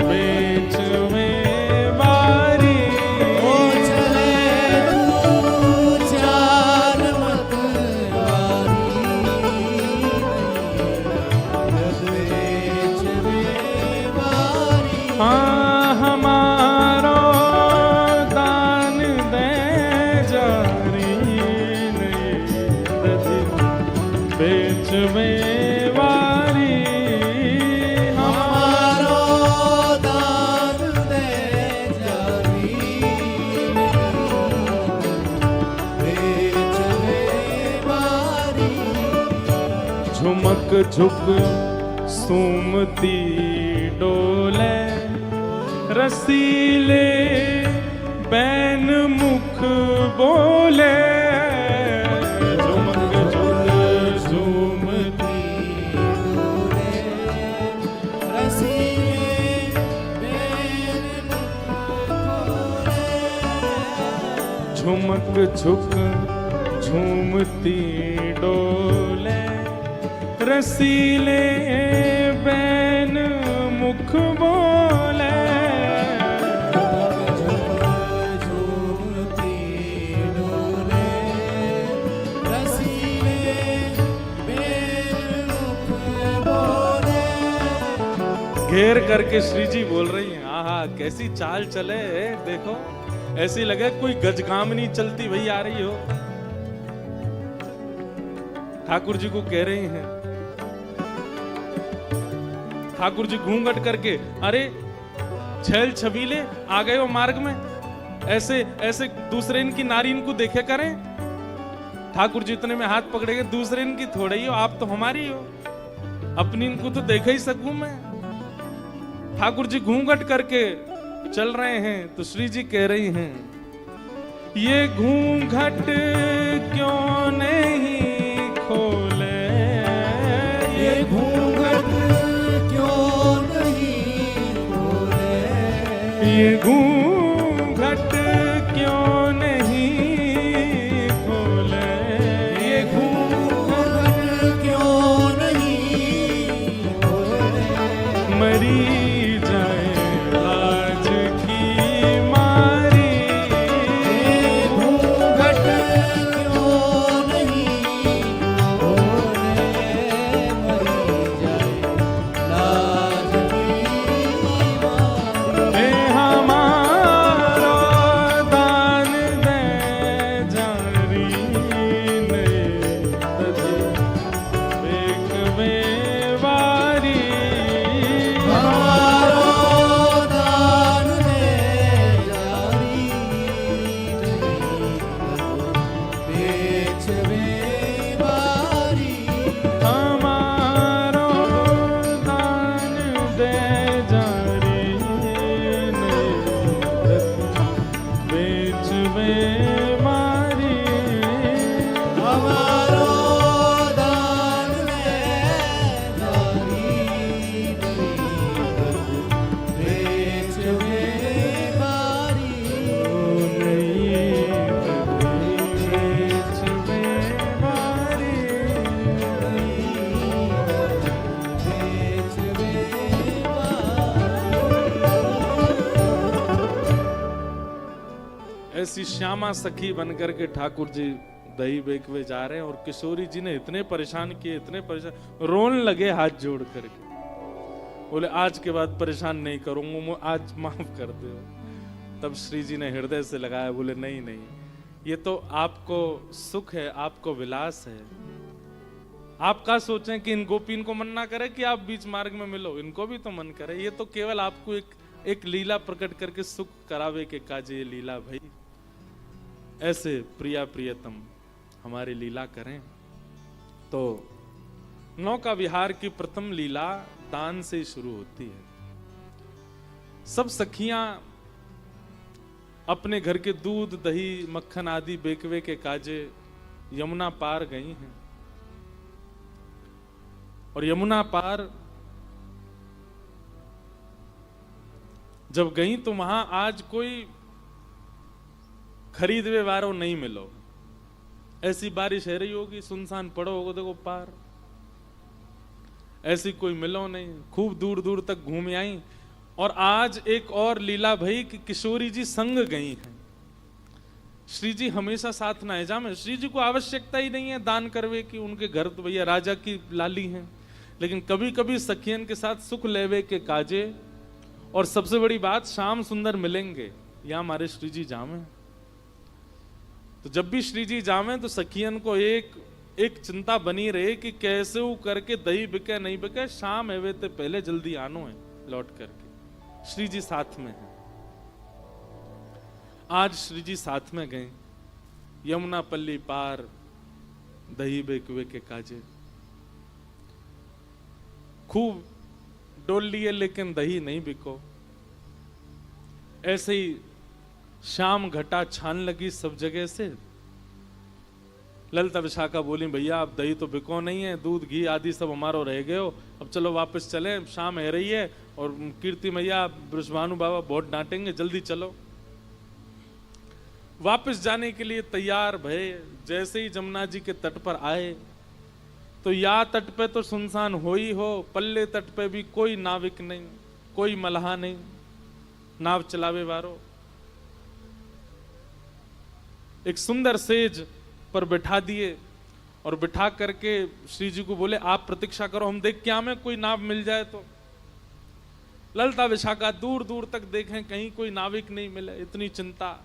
बेच में वारी, ओ चले तू चाल मत वारी, दद बेच वे वारी। हाँ हमारो दान दे जारी, नहीं दधी बेच में वारी, हमारो दान दे जारी, बेच वे बारी। झुमक झुक सुमती डोले, रसीले बैन मुख बोले, झुमक झुक झूमती डोले, रसीले बैन मुख बोले, झुमक झुक झूमती डोले, रसीले बैन मुख बोले, झूमती डोले, रसीले बैन मुख बोले, घेर करके श्री जी बोल रही हैं, आहा कैसी चाल चले देखो, ऐसी लगे कोई गजगामनी चलती वही आ रही हो। ठाकुर जी को कह रही हैं, ठाकुर जी घूंघट करके, अरे छैल छबीले आ गए हो मार्ग में, ऐसे ऐसे दूसरे इनकी नारी इनको देखे करें। ठाकुर जी इतने में हाथ पकड़ेंगे, दूसरे इनकी थोड़े ही हो, आप तो हमारी हो, अपनी इनको तो देख ही सकूं मैं। ठाकुर जी घूंघट करके चल रहे हैं तो श्री जी कह रही हैं, ये घूंघट क्यों नहीं खोले, ये घूंघट क्यों नहीं खोले, ये घूंघट क्यों नहीं खोले, ये घूंघट क्यों नहीं खोले, मरी जाए लाज की मारी, ये घूंघट क्यों नहीं खोले, मरी जाए लाज की मारी। हे हमारा दान दे जारी, नहीं देखवे वारी, हमारो दान दे जारी, बेचवे बारी। हमारो दान दे जारी, नहीं बेचवे मारी। हमारो दान दे जारी, बेचवे बारी। ऐसी श्यामा सखी बनकर के ठाकुर जी दही बेकवे जा रहे हैं और किशोरी जी ने इतने परेशान किए, इतने परेशान, रोने लगे हाथ जोड़ करके, बोले आज के बाद परेशान नहीं करूंगा, आज माफ कर दो। तब श्री जी ने हृदय से लगाया, बोले नहीं नहीं, ये तो आपको सुख है, आपको विलास है, आप क्या सोचें कि इन गोपीन को मन ना करे कि आप बीच मार्ग में मिलो, इनको भी तो मन करे, ये तो केवल आपको एक लीला प्रकट करके सुख करावे के काजे ये लीला भाई, ऐसे प्रिया प्रियतम हमारी लीला करें। तो नौका विहार की प्रथम लीला दान से ही शुरू होती है। सब सखियां अपने घर के दूध दही मक्खन आदि बेकवे के काजे यमुना पार गई हैं, और यमुना पार जब गई तो वहां आज कोई खरीदवे वारो नहीं मिलो, ऐसी बारिश है रही होगी, सुनसान पड़ो होगा देखो पार, ऐसी कोई मिलो नहीं, खूब दूर दूर तक घूम आई। और आज एक और लीला भई कि किशोरी जी संग गई हैं। श्री जी हमेशा साथ ना है जामे, श्री जी को आवश्यकता ही नहीं है दान करवे की, उनके घर तो भैया राजा की लाली हैं, लेकिन कभी कभी सखियन के साथ सुख लेवे के काजे, और सबसे बड़ी बात श्याम सुंदर मिलेंगे, यहाँ हमारे श्री जी जामे। तो जब भी श्री जी जावे तो सखियन को एक चिंता बनी रहे कि कैसे वो करके दही बिके नहीं बिके, शाम एवे ते पहले जल्दी आनो है लौट करके। श्री जी साथ में हैं। आज श्री जी साथ में गए, यमुना पल्ली पार दही बेकवे के काजे, खूब डोल लिए लेकिन दही नहीं बिको। ऐसे ही शाम घटा छान लगी सब जगह से। ललिता विशाखा बोली, भैया अब दही तो बिको नहीं है, दूध घी आदि सब हमारो रह गए हो, अब चलो वापस चले, शाम है रही है और कीर्ति मैया बृषभानु बाबा बहुत डांटेंगे, जल्दी चलो। वापस जाने के लिए तैयार भये। जैसे ही जमुना जी के तट पर आए तो या तट पे तो सुनसान हो ही हो, पल्ले तट पे भी कोई नाविक नहीं, कोई मल्हा नहीं, नाव चलावे वारो। एक सुंदर सेज पर बिठा दिए और बिठा करके श्री जी को बोले, आप प्रतीक्षा करो, हम देख क्या में कोई नाव मिल जाए तो। ललता विशाखा दूर दूर तक देखें, कहीं कोई नाविक नहीं मिले, इतनी चिंता।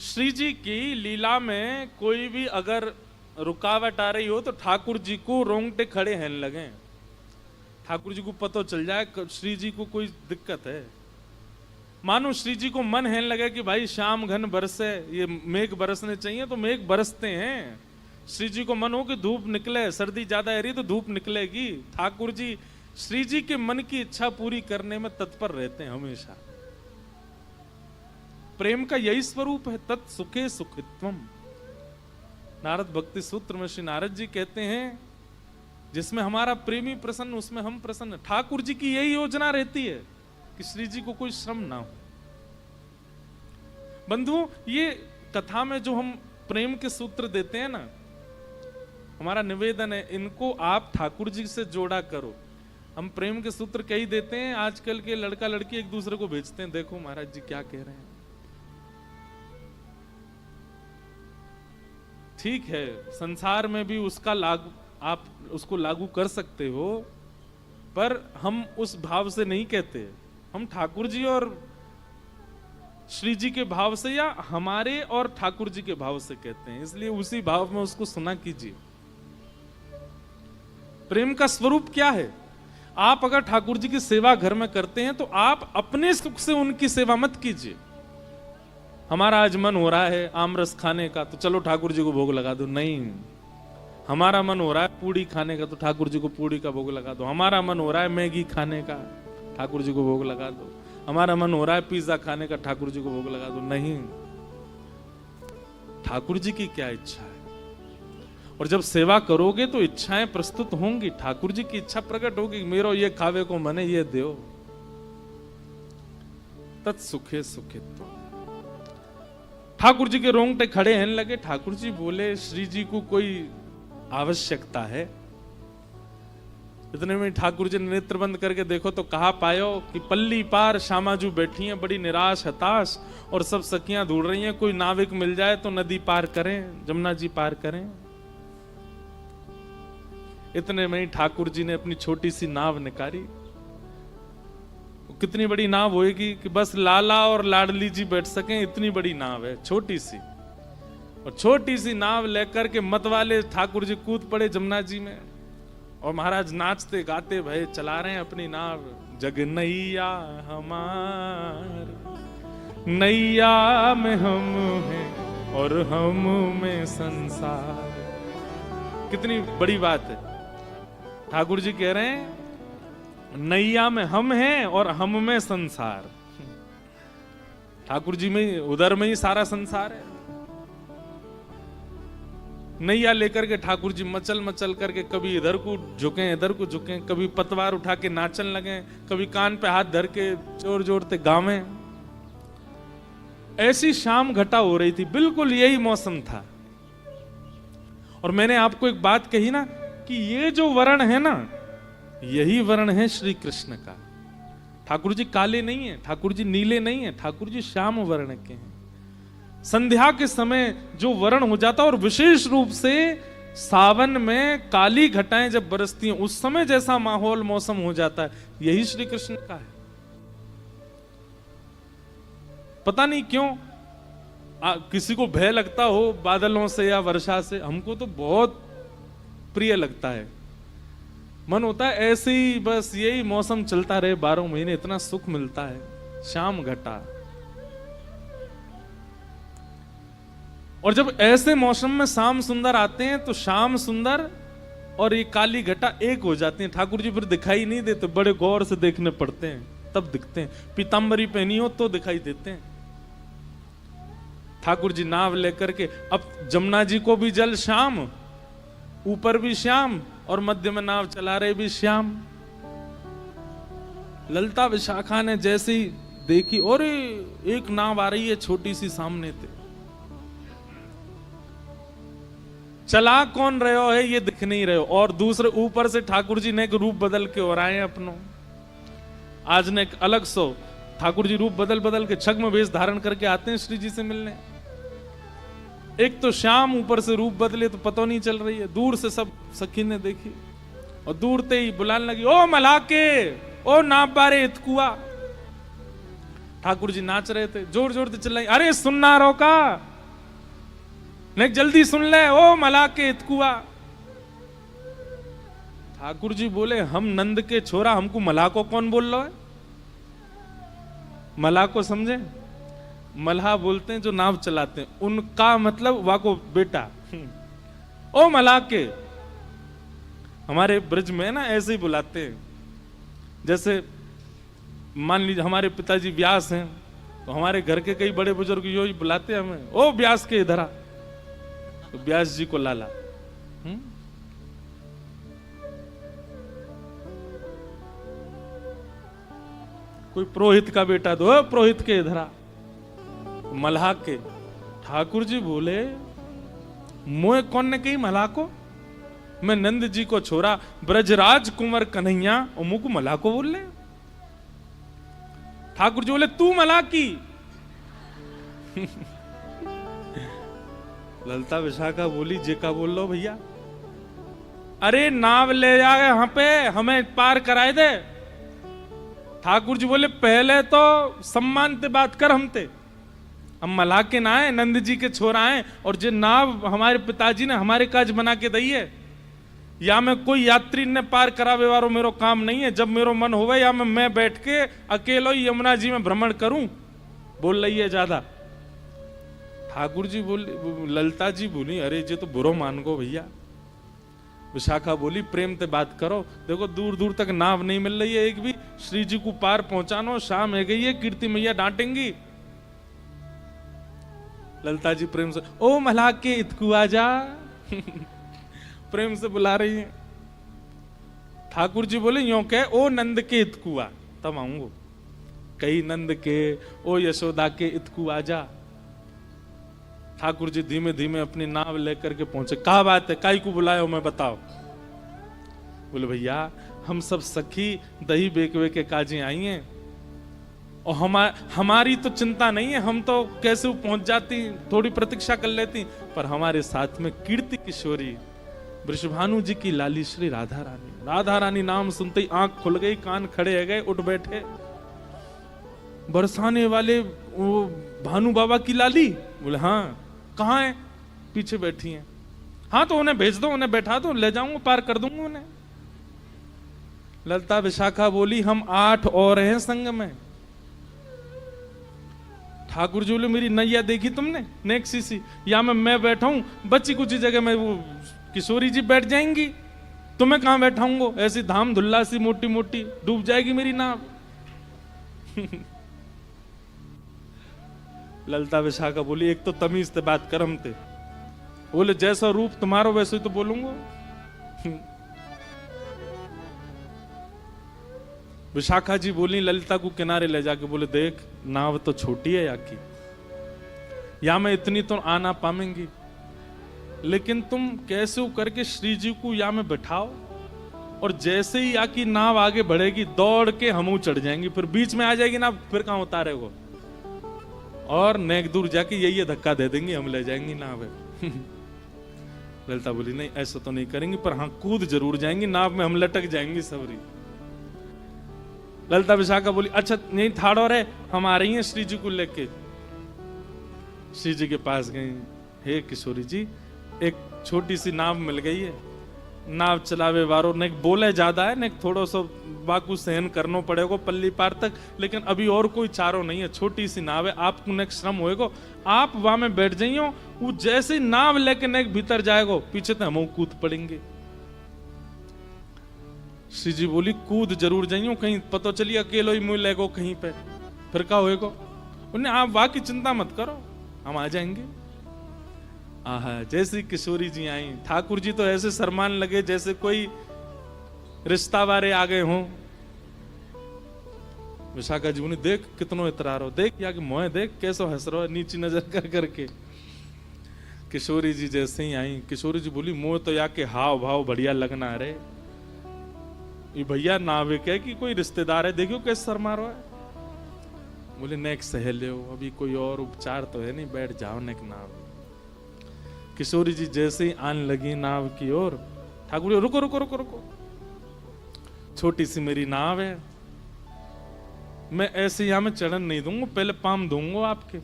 श्री जी की लीला में कोई भी अगर रुकावट आ रही हो तो ठाकुर जी को रोंगटे खड़े हैं लगे। ठाकुर जी को पता चल जाए श्री जी को कोई दिक्कत है। मानो श्री जी को मन है लगे कि भाई शाम घन बरसे, ये मेघ बरसने चाहिए तो मेघ बरसते हैं। श्री जी को मन हो कि धूप निकले, सर्दी ज्यादा है रही तो धूप निकलेगी। ठाकुर जी श्री जी के मन की इच्छा पूरी करने में तत्पर रहते हैं हमेशा। प्रेम का यही स्वरूप है, तत् सुखे सुखित्वम। नारद भक्ति सूत्र में श्री नारद जी कहते हैं जिसमें हमारा प्रेमी प्रसन्न उसमें हम प्रसन्न। ठाकुर जी की यही योजना रहती है कि श्री जी को कोई श्रम ना हो। बंधुओं, ये कथा में जो हम प्रेम के सूत्र देते हैं ना, हमारा निवेदन है इनको आप ठाकुर जी से जोड़ा करो। हम प्रेम के सूत्र कई देते हैं, आजकल के लड़का लड़की एक दूसरे को भेजते हैं, देखो महाराज जी क्या कह रहे हैं। ठीक है, संसार में भी उसका लागू, आप उसको लागू कर सकते हो, पर हम उस भाव से नहीं कहते। हम ठाकुर जी और श्री जी के भाव से या हमारे और ठाकुर जी के भाव से कहते हैं, इसलिए उसी भाव में उसको सुना कीजिए। प्रेम का स्वरूप क्या है? आप अगर ठाकुर जी की सेवा घर में करते हैं तो आप अपने सुख से उनकी सेवा मत कीजिए। हमारा आज मन हो रहा है आमरस खाने का तो चलो ठाकुर जी को भोग लगा दो, नहीं। हमारा मन हो रहा है पूड़ी खाने का तो ठाकुर जी को पूड़ी का भोग लगा दो। हमारा मन हो रहा है मैगी खाने का, ठाकुर जी को भोग लगा दो। हमारा मन हो रहा है पिज्जा खाने का, ठाकुर जी को भोग लगा दो, नहीं। ठाकुर जी की क्या इच्छा है? और जब सेवा करोगे तो इच्छाएं प्रस्तुत होंगी, ठाकुर जी की इच्छा प्रकट होगी, मेरो ये खावे को मने ये दो। तत्सुखे सुखित्व। ठाकुर जी के रोंगटे खड़े हैं लगे। ठाकुर जी बोले श्री जी को कोई आवश्यकता है? इतने में ठाकुर जी ने नेत्र बंद करके देखो तो कहा पायो कि पल्ली पार श्यामाजू बैठी हैं बड़ी निराश हताश, और सब सखियां ढूंढ रही हैं कोई नाविक मिल जाए तो नदी पार करें, जमुना जी पार करें। इतने में ही ठाकुर जी ने अपनी छोटी सी नाव निकाली। कितनी बड़ी नाव होएगी कि बस लाला और लाडली जी बैठ सकें, इतनी बड़ी नाव है, छोटी सी। और छोटी सी नाव लेकर के मत वाले ठाकुर जी कूद पड़े जमुना जी में, और महाराज नाचते गाते भय चला रहे हैं अपनी नाव। जग नैया हमार, नैया में हम हैं और हम में संसार। कितनी बड़ी बात है। ठाकुर जी कह रहे हैं नैया में हम हैं और हम में संसार। ठाकुर जी में उधर में ही सारा संसार है। नैया लेकर के ठाकुर जी मचल मचल करके कभी इधर को झुके इधर को झुके, कभी पतवार उठा के नाचन लगे, कभी कान पे हाथ धर के जोर जोरते गावे। ऐसी शाम घटा हो रही थी, बिल्कुल यही मौसम था। और मैंने आपको एक बात कही ना कि ये जो वर्ण है ना, यही वर्ण है श्री कृष्ण का। ठाकुर जी काले नहीं है, ठाकुर जी नीले नहीं है, ठाकुर जी श्याम वर्ण के हैं। संध्या के समय जो वर्ण हो जाता है, और विशेष रूप से सावन में काली घटाएं जब बरसती हैं उस समय जैसा माहौल मौसम हो जाता है, यही श्री कृष्ण का है। पता नहीं क्यों किसी को भय लगता हो बादलों से या वर्षा से, हमको तो बहुत प्रिय लगता है। मन होता है ऐसे ही बस यही मौसम चलता रहे 12 महीने, इतना सुख मिलता है। शाम घटा। और जब ऐसे मौसम में शाम सुंदर आते हैं तो शाम सुंदर और ये काली घटा एक हो जाती हैं। ठाकुर जी फिर दिखाई नहीं देते, बड़े गौर से देखने पड़ते हैं, तब दिखते हैं। पीतांबरी पहनी हो तो दिखाई देते हैं। ठाकुर जी नाव लेकर के, अब जमुना जी को भी जल श्याम, ऊपर भी श्याम, और मध्य में नाव चला रहे भी श्याम। ललता विशाखा ने जैसे ही देखी, और एक नाव आ रही है छोटी सी सामने से, चला कौन रहे हो है ये दिख नहीं रहे हो, और दूसरे ऊपर से ठाकुर जी ने एक रूप बदल के और आए अपनों। आज ने एक अलग सो ठाकुर जी रूप बदल बदल के छग्म वेश धारण करके आते हैं श्री जी से मिलने। एक तो श्याम ऊपर से रूप बदले तो पता नहीं चल रही है। दूर से सब सखी ने देखी और दूर ते ही बुलाने लगी, ओ मलाके, ओ नाप बारे इतकुआ। ठाकुर जी नाच रहे थे, जोर जोर से चिल्लाई, अरे सुनना रोका, नहीं जल्दी सुन ले, ओ मलाके इतकुआ। ठाकुर जी बोले, हम नंद के छोरा, हमको मलाको कौन बोल रहा है? मलाको समझे? मल्हा बोलते हैं जो नाव चलाते हैं, उनका मतलब वाको बेटा। ओ मलाके, हमारे ब्रज में ना ऐसे ही बुलाते हैं। जैसे मान लीजिए हमारे पिताजी व्यास हैं, तो हमारे घर के कई बड़े बुजुर्ग यो ही बुलाते हैं हमें, ओ व्यास के इधर आ, तो व्यास जी को लाला। कोई पुरोहित का बेटा तो ओ पुरोहित के इधर आ, मल्हा के। ठाकुर जी बोले, मोए कौन ने कही मल्हा को? मैं नंद जी को छोरा ब्रजराज कुंवर कन्हैया और मुंह को मल्हा को बोल ले। ठाकुर जी बोले, तू मल्हा की। ललता विशाखा बोली, जे का बोल लो भैया? अरे नाव ले जाए यहां पे, हमें पार कराए दे। ठाकुर जी बोले, पहले तो सम्मान से बात कर हमते, हम मल्हा के ना आए, नंद जी के छोरा आए, और जे नाव हमारे पिताजी ने हमारे काज बना के दी है, या मैं कोई यात्री ने पार करावे वारो मेरो काम नहीं है। जब मेरो मन होवे या मैं बैठ के अकेलो ही यमुना जी में भ्रमण करूं। बोल रही है ज्यादा। ठाकुर जी बोली, ललता जी बोली, अरे जे तो बुरो मान गो भैया। विशाखा बोली, प्रेम से बात करो, देखो दूर दूर तक नाव नहीं मिल रही है एक भी, श्री जी को पार पहुंचानो, शाम है गई है, कीर्ति मैया डांटेंगी। ललता जी प्रेम से, ओ मल्हा के इतकू आजा। प्रेम से बुला रही है। ठाकुर जी बोले, यो कह, ओ नंद के इतकुआ, तब आऊंगो। कही नंद के, ओ यशोदा के इतकू आजा। ठाकुर जी धीमे धीमे अपनी नाव लेकर के पहुंचे। क्या बात है, काई को बुलाए हो, मैं बताओ। बोले, भैया हम सब सखी दही बेकवे के काजी आई हैं, और हमारी तो चिंता नहीं है, हम तो कैसे पहुंच जाती, थोड़ी प्रतीक्षा कर लेती, पर हमारे साथ में कीर्ति किशोरी वृषभानु जी की लाली श्री राधा रानी। राधा रानी नाम सुनते ही आंख खुल गई, कान खड़े हो गए, उठ बैठे। बरसाने वाले वो भानु बाबा की लाली? बोले हाँ। कहाँ है? पीछे बैठी हैं। हाँ तो उन्हें भेज दो, उन्हें बैठा दो, ले जाऊंगा, पार कर दूंगा उन्हें। ललता विशाखा बोली, हम 8 और हैं संग में। ठाकुर जी बोले, मेरी नैया देखी तुमने नेक्सी सी, या मैं बैठा हूं, बच्ची कुछ जगह में वो किशोरी जी बैठ जाएंगी, तुम्हें कहां बैठाऊंगा? ऐसी धाम धुल्ला सी मोटी मोटी, डूब जाएगी मेरी नाव। ललता विशाखा बोली, एक तो तमीज से बात कर हमते। बोले, जैसा रूप तुम्हारा वैसे ही तो बोलूंगा। विशाखा जी बोली ललिता को किनारे ले जाके, बोले, देख नाव तो छोटी है याकी, या मैं इतनी तो आ ना पाएंगी, लेकिन तुम कैसे करके श्री जी को या में बैठाओ, और जैसे ही आकी नाव आगे बढ़ेगी दौड़ के हम चढ़ जाएंगे, फिर बीच में आ जाएगी ना, फिर कहां उतारे वो, और नेक दूर जाके यही धक्का दे देंगे, हम ले जाएंगे नाव। ललिता बोली, नहीं ऐसा तो नहीं करेंगे, पर हाँ कूद जरूर जाएंगी नाव में, हम लटक जाएंगी सबरी। ललिता विशाखा बोली, अच्छा नहीं थाड़ो रे, हम आ रही हैं श्री जी को लेके। श्री जी के पास गई, हे किशोरी जी, एक छोटी सी नाव मिल गई है, नाव चलावे वारो ने बोले ज्यादा है, ने थोड़ा सा बाकू सहन करना पड़ेगा पल्ली पार तक, लेकिन अभी और कोई चारो नहीं है, छोटी सी नाव है, आपको नेक श्रम होएगा, आप वहां में बैठ जाइयो, वो जैसे ही नाव लेके नेक भीतर जाएगा, पीछे तो हम कूद पड़ेंगे। श्री जी बोली, कूद जरूर जाइयो, कहीं पता चली अकेलो ही मुंह लेगो कहीं पे, फिर क्या होएगा? उन्हें आप वहां की चिंता मत करो, हम आ जाएंगे। आहा, जैसी किशोरी जी आई, ठाकुर जी तो ऐसे शर्मान लगे जैसे कोई रिश्ता वारे आ गए हों। विशाखा जी बोली, देख कितनो इतरार हो, देख या कि मोह देख कैसो हंस रहा है नीची नजर कर करके। किशोरी जी जैसे ही आई, किशोरी जी बोली, मोह तो या के हाव भाव बढ़िया लगना रे, ये भैया नाविक है कि कोई रिश्तेदार है, देखियो कैसे शर्मा रहा है। बोले, नेक सहेले हो, अभी कोई और उपचार तो है नहीं, बैठ जाओ नेक नाव। किशोरी जी जैसे ही आने लगी नाव की ओर, ठाकुर जी रुको रुको रुको रुको, छोटी सी मेरी नाव है, मैं ऐसे यहां में चढ़न नहीं दूंगा, पहले पाम दूंगा आपके।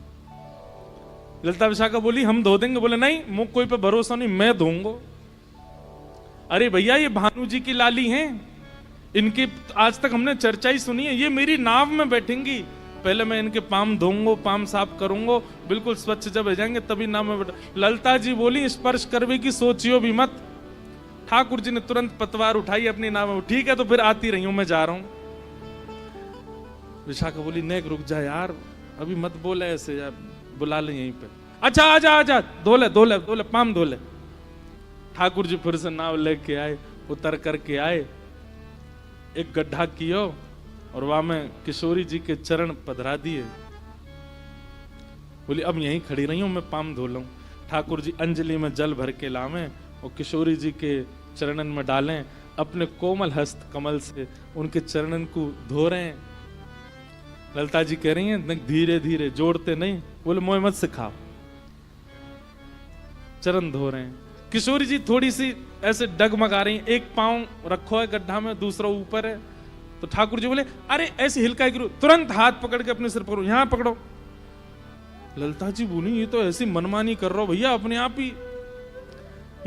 ललिता विशाखा बोली हम धो देंगे। बोले नहीं, मुझ कोई पे भरोसा नहीं, मैं दूंगा। अरे भैया ये भानु जी की लाली हैं, इनकी आज तक हमने चर्चा ही सुनी है, ये मेरी नाव में बैठेंगी, पहले मैं इनके पाम धोऊंगा, पाम साफ करूंगा, बिल्कुल स्वच्छ जब हो जाएंगे तभी नाव में बैठ। ललिता जी बोली स्पर्श करवे की सोचियो भी मत। ठाकुर जी ने तुरंत पतवार उठाई अपनी नाव में। ठीक है तो फिर आती रही हूं, मैं जा रहा हूं। विशाखा बोली नेक रुक जा यार, अभी मत बोले ऐसे यार, बुला ले यहीं पे। अच्छा आजा आजा, धोले धोले धोले, पाम धोले। ठाकुर जी फिर से नाव लेके आए, उतर करके आए, एक गड्ढा कियो और वहां में किशोरी जी के चरण पधरा दिए। बोली अब यहीं खड़ी रही हूं, मैं पाम धो लूं। ठाकुर जी अंजलि में जल भर के लावें और किशोरी जी के चरणन में डालें, अपने कोमल हस्त कमल से उनके चरणन को धो रहे हैं। ललिता जी कह रही हैं धीरे धीरे, जोड़ते नहीं। बोले मोह मत सिखाओ, चरण धो रहे हैं। किशोरी जी थोड़ी सी ऐसे डगमगा रही हैं, एक पांव रखो है गड्ढा में, दूसरा ऊपर है। तो ठाकुर जी बोले अरे ऐसे हिलका करो, तुरंत हाथ पकड़ के अपने सिर पकड़ो, यहां पकड़ो। ललिता जी बोली ये तो ऐसी मनमानी कर रहा हो भैया अपने आप ही।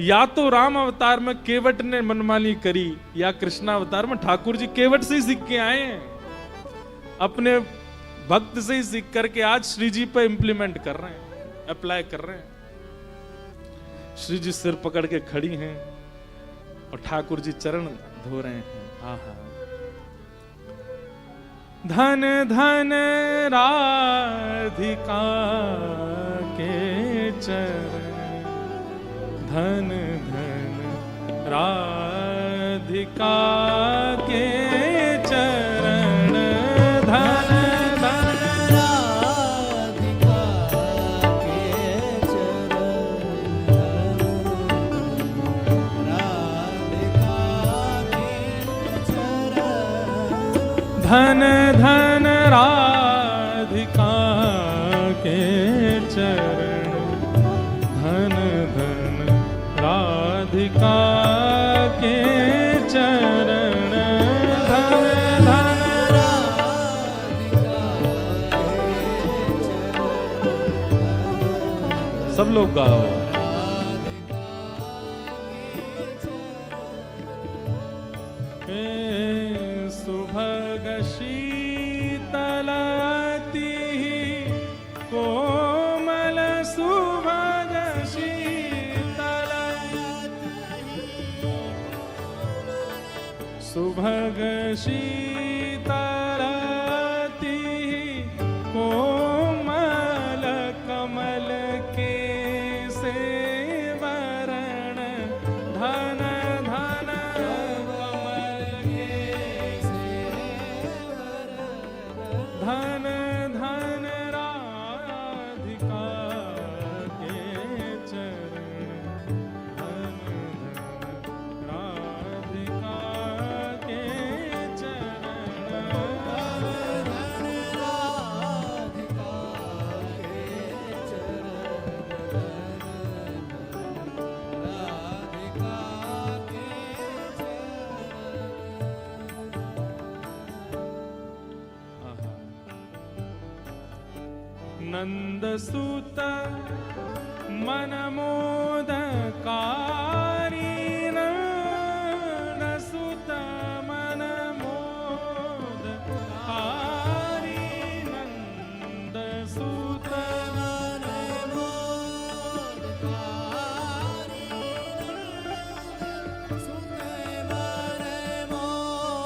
या तो राम अवतार में केवट ने मनमानी करी, या कृष्णा अवतार में ठाकुर जी केवट से ही सीख के आए हैं, अपने भक्त से ही सीख करके आज श्री जी पे इंप्लीमेंट कर रहे हैं, अप्लाई कर रहे हैं। श्री जी सिर पकड़ के खड़ी हैं और ठाकुर जी चरण धो रहे हैं। आहा, धन धन राधिका के चरण, धन धन राधिका के चरण, धन धन धन राधिका के चरण, धन धन राधिका के चरण, धन धन राधिका के चरण। सब लोग गाओ। सुभग शीतलती कोमल, सुभग शीतलती, सुभग शीतलती कोमल, कमल के सेवरण, धन धन धन धन राधिका के चरण, धन धन राधिका के चरण, धन धन राधिका के चरण, राधिका के नंद सुत मन मोदकारी, नंद सुत मन मोदकारी, नंद सुत मन मोदकारी, सुत मन मोदकारी,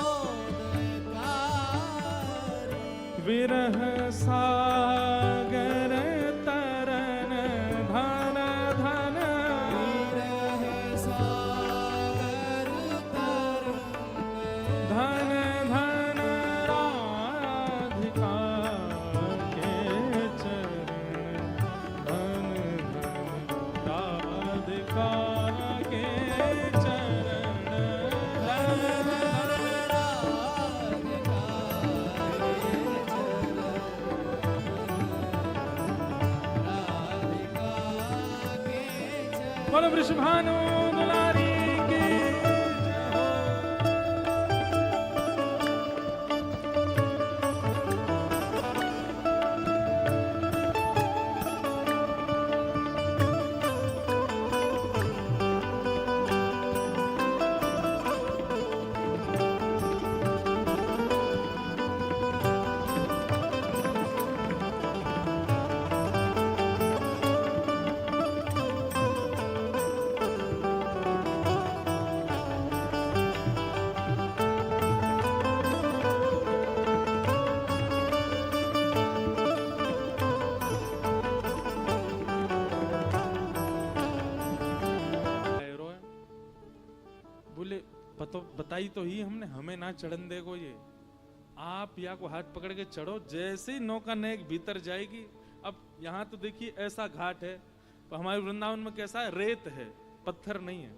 विरह सागर तरन, धन धन विरह सागर तरन, धन धन राधिका के चरण, धन धन राधिका के चरण, धन धन राधिका के चरण, बोलो वृषभानु दुलारी की जय हो। बोले बताई तो ही हमने, हमें ना चढ़न देगो ये, आप या को हाथ पकड़ के चढ़ो। जैसे ही नौका नेक भीतर जाएगी, अब यहाँ तो देखिए ऐसा घाट है, तो हमारे वृंदावन में कैसा है, रेत है, पत्थर नहीं है।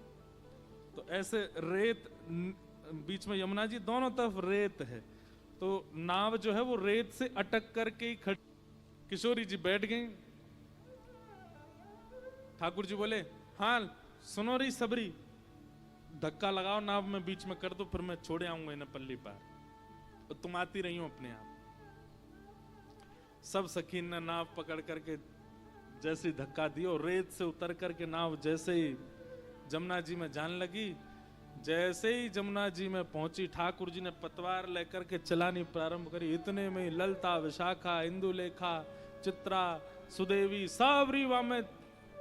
तो ऐसे रेत, बीच में यमुना जी, दोनों तरफ रेत है, तो नाव जो है वो रेत से अटक करके ही खड़ी। किशोरी जी बैठ गई। ठाकुर जी बोले, हाँ सुनो रही सबरी, धक्का लगाओ नाव में बीच में कर दो, फिर मैं छोड़े आऊंगा इन्हें पल्ली पार, तो तुम आती रही हो अपने आप। सब सखी ने नाव पकड़ करके जैसे धक्का दियो, रेत से उतर करके नाव जैसे ही जमुना जी में जान लगी, जैसे ही जमुना जी में पहुंची, ठाकुर जी ने पतवार लेकर के चलानी प्रारंभ करी। इतने में ललता, विशाखा, इंदुलेखा, चित्रा, सुदेवी सब रीवा में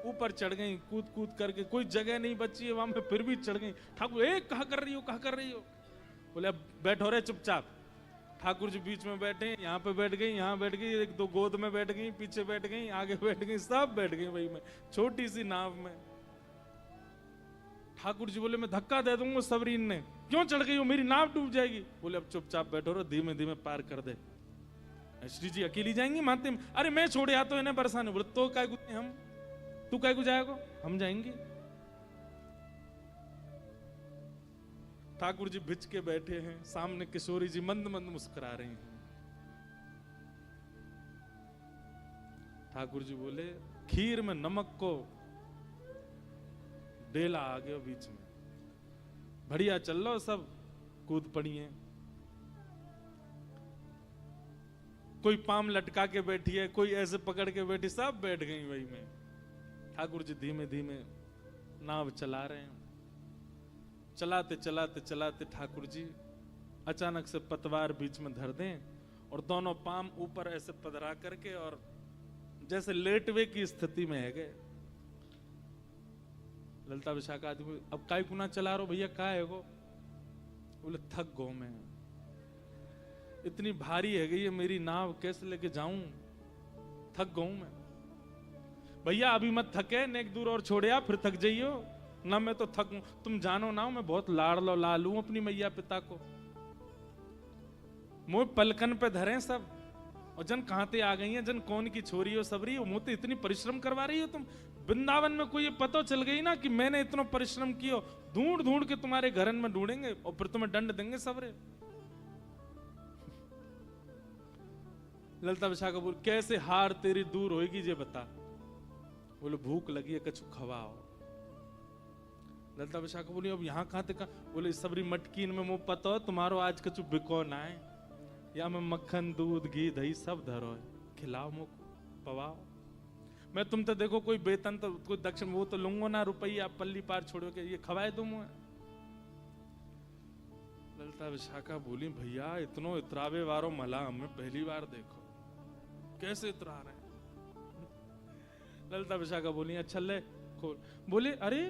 ऊपर चढ़ गई, कूद कूद करके। कोई जगह नहीं बची है वहां में, फिर भी चढ़ गई। ठाकुर, एक कहा कर रही हो, कहा कर रही हो? बोले अब बैठो रे चुपचाप। ठाकुर जी बीच में बैठे, यहाँ पे बैठ गई, यहाँ बैठ गई, एक दो गोद में बैठ गई, पीछे बैठ गई, आगे बैठ गई, सब बैठ गई वही में, छोटी सी नाव में। ठाकुर जी बोले, मैं धक्का दे दूंगा सबरीन ने, क्यों चढ़ गई हो, मेरी नाव डूब जाएगी। बोले अब चुपचाप बैठो रो, धीमे धीमे पार कर दे। श्री जी अकेली जाएंगी मानते में? अरे मैं छोड़े आ तो इन्हें बरसाने। बोले तो काय को हम, तू काय को जाएगा, हम जाएंगे। ठाकुर जी भिज के बैठे हैं, सामने किशोरी जी मंद मंद मुस्कुरा रही हैं। ठाकुर जी बोले, खीर में नमक को डेला आ गया बीच में, बढ़िया चल लो, सब कूद पड़ी हैं। कोई पाम लटका के बैठी है, कोई ऐसे पकड़ के बैठी, सब बैठ गई वही में। ठाकुर जी धीमे धीमे नाव चला रहे हैं। चलाते चलाते चलाते ठाकुर जी अचानक से पतवार बीच में धर दें और दोनों पाम ऊपर ऐसे पधरा करके और जैसे लेटवे की स्थिति में है गए। ललता विशाखा आदमी, अब काय गुना चला रहे हो भैया, क्या है वो? बोले थक गो मैं, इतनी भारी है गई ये मेरी नाव, कैसे लेके जाऊं, थक गऊ मैं। भैया अभी मत थके, नेक दूर और छोड़े आप, फिर थक जाइयो ना। मैं तो थक, तुम जानो ना मैं बहुत लाड़लो लालू अपनी मैया पिता को, मुझे पलकन पे धरे सब, और जन कहां ते आ गई है, जन कौन की छोरी हो सबरी हो, मुझे इतनी परिश्रम करवा रही हो तुम। वृंदावन में कोई ये पता चल गई ना कि मैंने इतना परिश्रम किया, ढूंढ ढूंढ के तुम्हारे घरन में ढूंढेंगे और फिर तुम्हें दंड देंगे सबरे। ललता विशाखा बोल, कैसे हार तेरी दूर होगी ये बता। बोले भूख लगी है, कछु खवाओ। ललता विशाखा बोली, अब यहाँ कहाँ तक? बोले सबरी मटकीन में मुंह पता हो तुम्हारो आज कछु बिको ना है, या मैं मक्खन दूध घी दही सब धरो है, खिलाओ मुख पवाओ। मैं तुम तो देखो कोई वेतन तो कोई दक्षिण वो तो लूंगो ना, रुपया पल्ली पार छोड़ो के ये खवाए दूं मैं। ललता विशाखा बोली, भैया इतनो इतरावे वारो मला हमें पहली बार देखो, कैसे इतरा रहे? ललता विशाखा बोली, अच्छा ले खोल। बोले अरे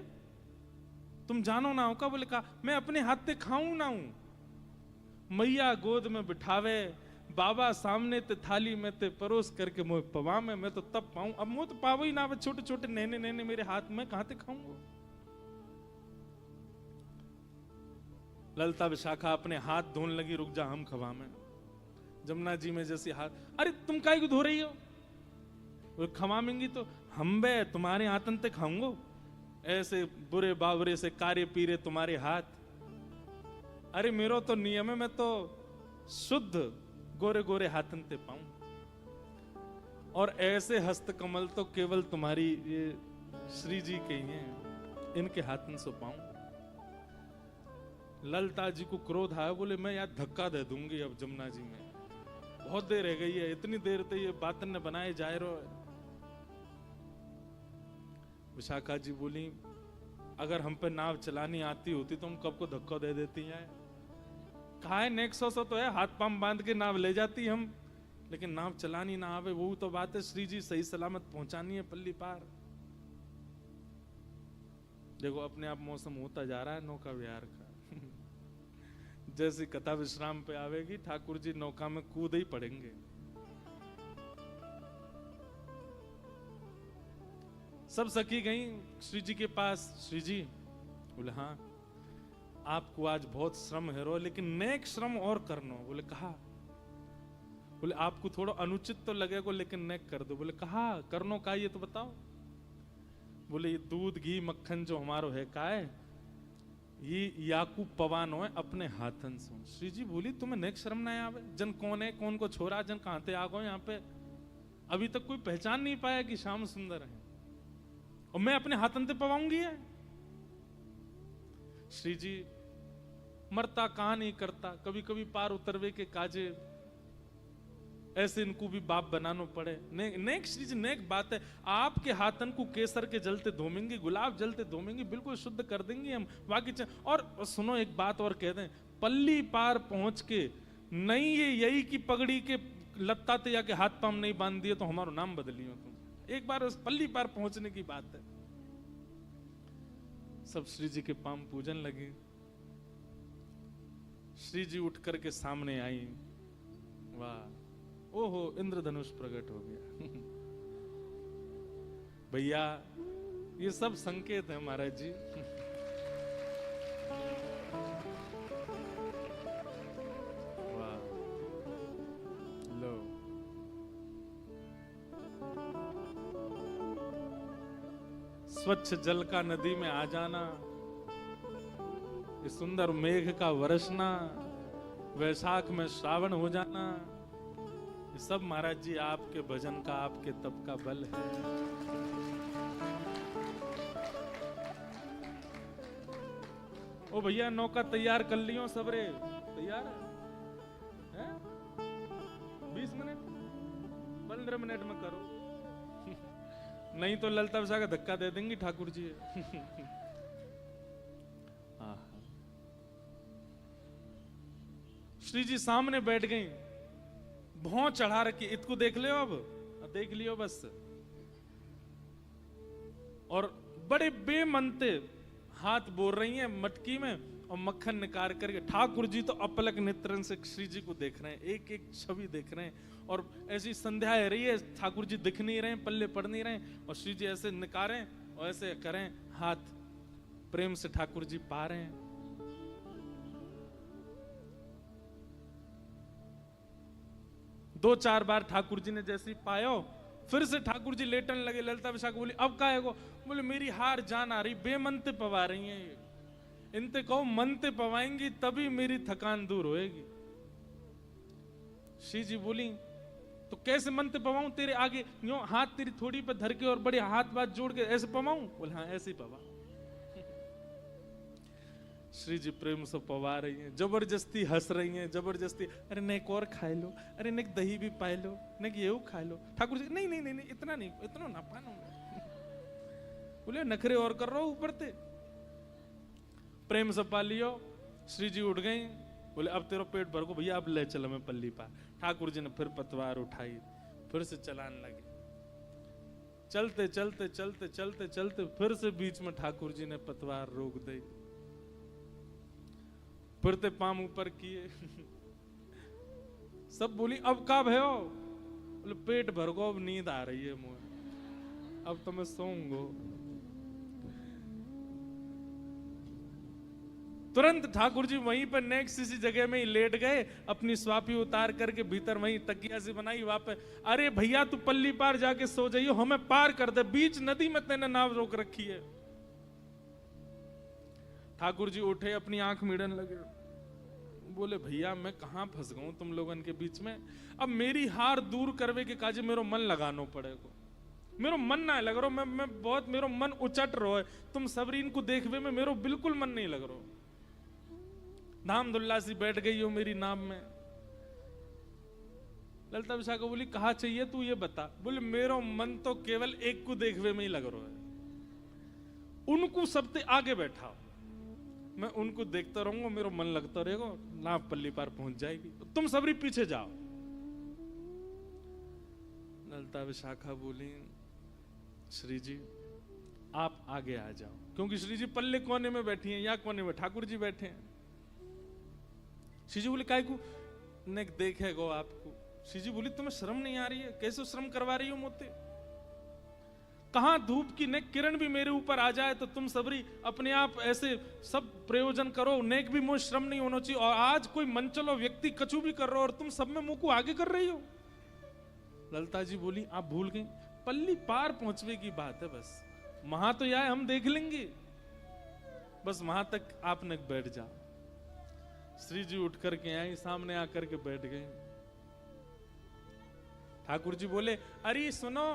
तुम जानो ना हो का? बोले का मैं अपने हाथ से खाऊं ना हूं, मैया गोद में बिठावे, बाबा सामने ते थाली में ते परोस करके मुझे पवा में, मैं तो तब पाऊं, अब मुझे तो पावो ही ना, छोटे छोटे नैने नैने मेरे हाथ में, कहां ते खाऊंगा? ललता विशाखा अपने हाथ धोने लगी, रुक जा हम खवा में। जमुना जी में जैसे हाथ, अरे तुम काहे को धो रही हो? वो खवामेंगी तो हम बे तुम्हारे हाथन ते खाऊंगो, ऐसे बुरे बावरे से कारे पीरे तुम्हारे हाथ। अरे मेरो तो नियम है, मैं तो शुद्ध गोरे गोरे हाथन ते पाऊं, और ऐसे हस्त कमल तो केवल तुम्हारी ये श्री जी के ही हैं। इनके हाथन से पाऊं। ललिता जी को क्रोध आया, बोले मैं यार धक्का दे दूंगी अब जमुना जी में, बहुत देर रह गई है, इतनी देर तक ये बातन ने बनाए जाए रहो। विशाखा जी बोली अगर हम पे नाव चलानी आती होती तो हम कब को धक्का दे देती हैं। कहा है नेक्सो सो तो है, हाथ पांव बांध के नाव ले जाती हम, लेकिन नाव चलानी ना आवे वो तो बात है। श्री जी सही सलामत पहुंचानी है पल्ली पार। देखो अपने आप मौसम होता जा रहा है नौका विहार का। जैसी कथा विश्राम पे आवेगी ठाकुर जी नौका में कूद ही पड़ेंगे। सब सखी गई श्री जी के पास। श्री जी बोले हाँ आपको आज बहुत श्रम है रो, लेकिन नेक श्रम और करनो। बोले कहा? बोले आपको थोड़ा अनुचित तो लगेगा लेकिन नेक कर दो। बोले कहा करनो का ये तो बताओ। बोले ये दूध घी मक्खन जो हमारो है का है, ये याकूब पवानो है अपने हाथन से। श्री जी बोली तुम्हें नेक शर्म ना आवे? जन कौन है, कौन को छोरा, जन कहां ते आ गो यहाँ पे, अभी तक कोई पहचान नहीं पाया कि श्याम सुंदर है, और मैं अपने हाथन ते पवाऊंगी है। श्री जी मरता कहां नहीं करता, कभी कभी पार उतरवे के काजे ऐसे इनको भी बाप बनाना पड़े। नेक श्री जी नेक बात है, आपके हाथन को केसर के जलते धोमेंगे, गुलाब जलते धोमेंगे, बिल्कुल शुद्ध कर देंगे हम। बाकी और सुनो एक बात और कह दें, पल्ली पार पहुंच के नहीं ये यही की पगड़ी के लत्ता ते जाके हाथ पाम नहीं बांध दिए तो हमारा नाम बदलियो तुम। एक बार उस पल्ली पार पहुंचने की बात है। सब श्री जी के पाम पूजन लगे। श्री जी उठ करके सामने आई। वाह ओहो इंद्रधनुष प्रकट हो गया। भैया ये सब संकेत है महाराज जी। वाह लो स्वच्छ जल का नदी में आ जाना, ये सुंदर मेघ का वर्षना, वैशाख में श्रावण हो जाना, ये सब महाराज जी आपके भजन का, आपके तप का बल है। ओ भैया नौका तैयार कर लियो सबरे, तैयार है? 20 मिनट 15 मिनट में करो। नहीं तो ललिता विशाखा का धक्का दे देंगी ठाकुर जी। श्री जी सामने बैठ गई, भौं चढ़ा रखी, इसको देख लियो, अब देख लियो बस। और बड़े बेमनते हाथ बोल रही हैं मटकी में, और मक्खन निकाल करके ठाकुर जी तो अपलक नेत्रन से श्री जी को देख रहे हैं, एक एक छवि देख रहे हैं। और ऐसी संध्या है रही है, ठाकुर जी दिख नहीं रहे, पल्ले पड़ नहीं रहे, और श्री जी ऐसे निकारें और ऐसे करें, हाथ प्रेम से ठाकुर जी पा रहे हैं। दो चार बार ठाकुर जी ने जैसे पायो, फिर से ठाकुर जी लेटन लगे। ललिता विशाखा बोली अब का है गो? बोले मेरी हार जान आ रही, बेमनते पवा रही हैं, इनते कहो मनते पवाएंगी तभी मेरी थकान दूर होएगी। श्री जी बोली तो कैसे मनते पवाऊं? तेरे आगे यूं हाथ तेरी थोड़ी पे धर के और बड़े हाथ बात जोड़ के ऐसे पवाऊं? बोले हाँ ऐसे ही पवा। श्री जी प्रेम से पवा रही हैं, जबरदस्ती हंस रही हैं, जबरदस्ती, अरे नेक और खाए लो, अरे नेक दही भी पाए लो, नेक ये खाए लो। ठाकुर जी नहीं नहीं नहीं नहीं इतना नहीं, इतना ना पानो। बोले नखरे और कर रहा हूं ऊपर ते। प्रेम से पा लियो। श्री जी उठ गई, बोले अब तेरा पेट भर को भैया, अब ले चलो मैं पल्ली पा। ठाकुर जी ने फिर पतवार उठाई, फिर से चलाने लगे। चलते चलते चलते चलते चलते फिर से बीच में ठाकुर जी ने पतवार रोक दी, फिर ते पाम ऊपर किए। सब बोली अब का भयो? बोले पेट भर गो, अब नींद आ रही है मुझे, अब तो मैं सोऊंगो। तुरंत ठाकुर जी वहीं पर नेक्स्ट इसी जगह में ही लेट गए, अपनी स्वापी उतार करके भीतर वहीं तकिया से बनाई वापस। अरे भैया तू पल्ली पार जाके सो जाइयो, हमें पार कर दे, बीच नदी में तेने नाव रोक रखी है। ठाकुर जी उठे, अपनी आंख मीड़न लगे, बोले भैया मैं कहां फंस गऊं तुम लोगन के बीच में, अब मेरी हार दूर करवे के काजे मेरो मन लगानो पड़ेगा। मेरो मन ना लग रहा, मैं बहुत मेरो मन उचट रहो है, तुम सबरीन को देखवे में मेरो बिल्कुल मन नहीं लग रहा। धाम दुल्ला सी बैठ गई हो मेरी नाम में। ललिता विशाखा बोली कहा चाहिए तू ये बता। बोले मेरो मन तो केवल एक को देखवे में ही लग रहा है, उनको सबसे आगे बैठा, मैं उनको देखता रहूंगा, मेरा मन लगता रहेगा, नाव पल्ली पार पहुंच जाएगी, तुम सबरी पीछे जाओ। ललिता विशाखा बोली श्री जी आप आगे आ जाओ, क्योंकि श्री जी पल्ले कोने में बैठी हैं, या कोने में ठाकुर जी बैठे हैं। श्री जी बोले काय को ने देखेगो आपको। श्री जी बोली तुम्हें शर्म नहीं आ रही है, कैसे शर्म करवा रही हो मोते। कहां धूप की नेक किरण भी मेरे ऊपर आ जाए तो तुम सबरी अपने आप ऐसे सब प्रयोजन करो, नेक भी मुझे श्रम नहीं होना चाहिए, और आज कोई मनचलो व्यक्ति कछु भी कर रहा हो और तुम सब में मुंह को आगे कर रही हो। ललिता जी बोली आप भूल गई, पल्ली पार पहुंचने की बात है, बस वहां तो यह हम देख लेंगे, बस वहां तक आप न बैठ जाओ। श्री जी उठ करके आई, सामने आकर के बैठ गए। ठाकुर जी बोले अरे सुनो,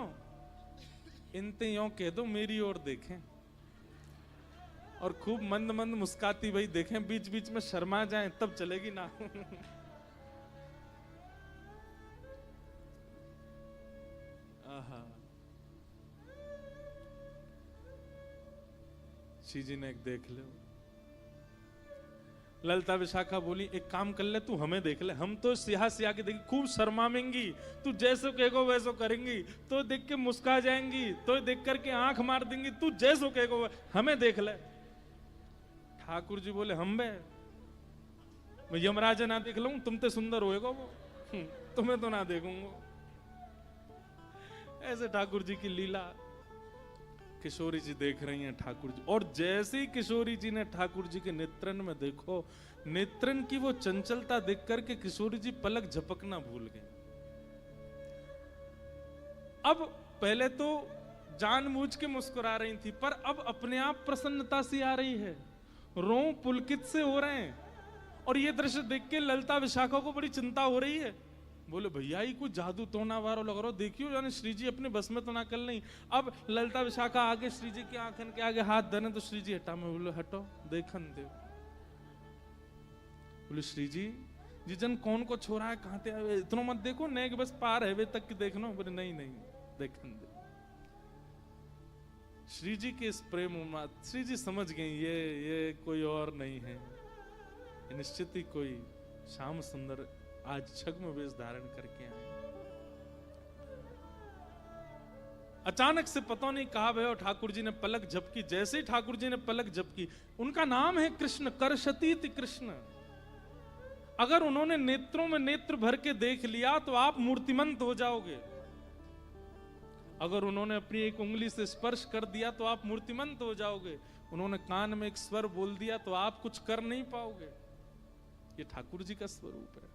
इनते यों कह दो मेरी ओर देखें, और खूब मंद मंद मुस्काती भाई देखें, बीच बीच में शर्मा जाएं तब चलेगी ना। आहा, श्री जी ने एक देख लो। ललिता विशाखा बोली एक काम कर ले, तू हमें देख ले, हम तो सिया सिया के देखी खूब शर्माएंगी, तू जैसे कहेगो वैसो करेंगी, तो देख के मुस्का जाएंगी, तो देख करके आंख मार देंगी, तू जैसो कहेगो हमें देख ले। ठाकुर जी बोले हम बे मैं यमराजा ना देख लूं, तुम तो सुंदर होएगा वो, तुम्हें तो ना देखूंगा। ऐसे ठाकुर जी की लीला किशोरी जी देख रही हैं ठाकुर जी, और जैसे ही किशोरी जी ने ठाकुर जी के नेत्रन में देखो, नेत्रन की वो चंचलता देख करके किशोरी जी पलक झपकना भूल गए। अब पहले तो जानबूझ के मुस्कुरा रही थी, पर अब अपने आप प्रसन्नता सी आ रही है, रों पुलकित से हो रहे हैं, और ये दृश्य देख के ललिता विशाखा को बड़ी चिंता हो रही है। बोले भैया ही कुछ जादू तो ना वारो लग रहा, देखियो यानी श्री जी अपने बस में तो ना कर नहीं। अब ललिता विशाखा आगे श्री जी की आंखन के आगे हाथ धरे तो श्री जी हटा, मैं बोले हटो देखन दे। बोले श्री जी जन कौन को छोड़ा है, कहां ते आवे, इतना मत देखो, नहीं बस पार है वे तक की देखना। बोले नहीं नहीं देखन दे। श्री जी के इस प्रेम में श्री जी समझ गई ये कोई और नहीं है, निश्चित ही कोई श्याम सुंदर आज छद्म वेश धारण करके आए। अचानक से पता नहीं कहा भयो ठाकुर जी ने पलक झपकी। जैसे ही ठाकुर जी ने पलक झपकी, उनका नाम है कृष्ण, करशतीत कृष्ण। अगर उन्होंने नेत्रों में नेत्र भर के देख लिया तो आप मूर्तिमंत हो जाओगे, अगर उन्होंने अपनी एक उंगली से स्पर्श कर दिया तो आप मूर्तिमंत हो जाओगे, उन्होंने कान में एक स्वर बोल दिया तो आप कुछ कर नहीं पाओगे। ये ठाकुर जी का स्वरूप है।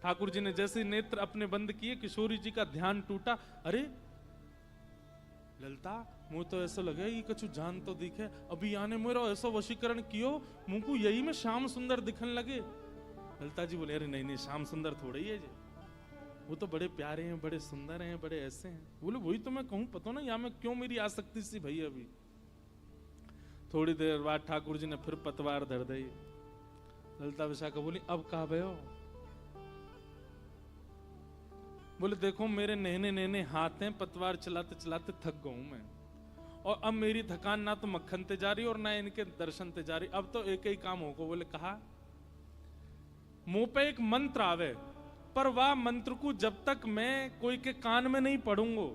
ठाकुर जी ने जैसे नेत्र अपने बंद किए, किशोरी जी का ध्यान टूटा। अरे ललिता, मुझे तो ऐसा लगे ये कछु जान तो दिखे, अभी आने मेरा ऐसा वशीकरण कियो मुंह को यही में श्याम सुंदर दिखने लगे। ललिता जी बोले अरे नहीं नहीं, श्याम सुंदर थोड़े ही है जी, वो तो बड़े प्यारे हैं, बड़े सुंदर हैं, बड़े ऐसे हैं। बोले वही तो मैं कहूं, पता ना या मैं क्यों मेरी आसक्ति सी भई। अभी थोड़ी देर बाद ठाकुर जी ने फिर पतवार धर दी। ललिता विशाखा बोली अब कहा भयो। बोले देखो मेरे नहने नहने हाथ हैं, पतवार चलाते चलाते थक गया हूं मैं, और अब मेरी थकान ना तो मक्खन ते जा रही और ना इनके दर्शन ते जा रही, अब तो एक ही काम होगा। बोले कहा मुंह पे एक मंत्र आवे, पर वह मंत्र को जब तक मैं कोई के कान में नहीं पढ़ूंगा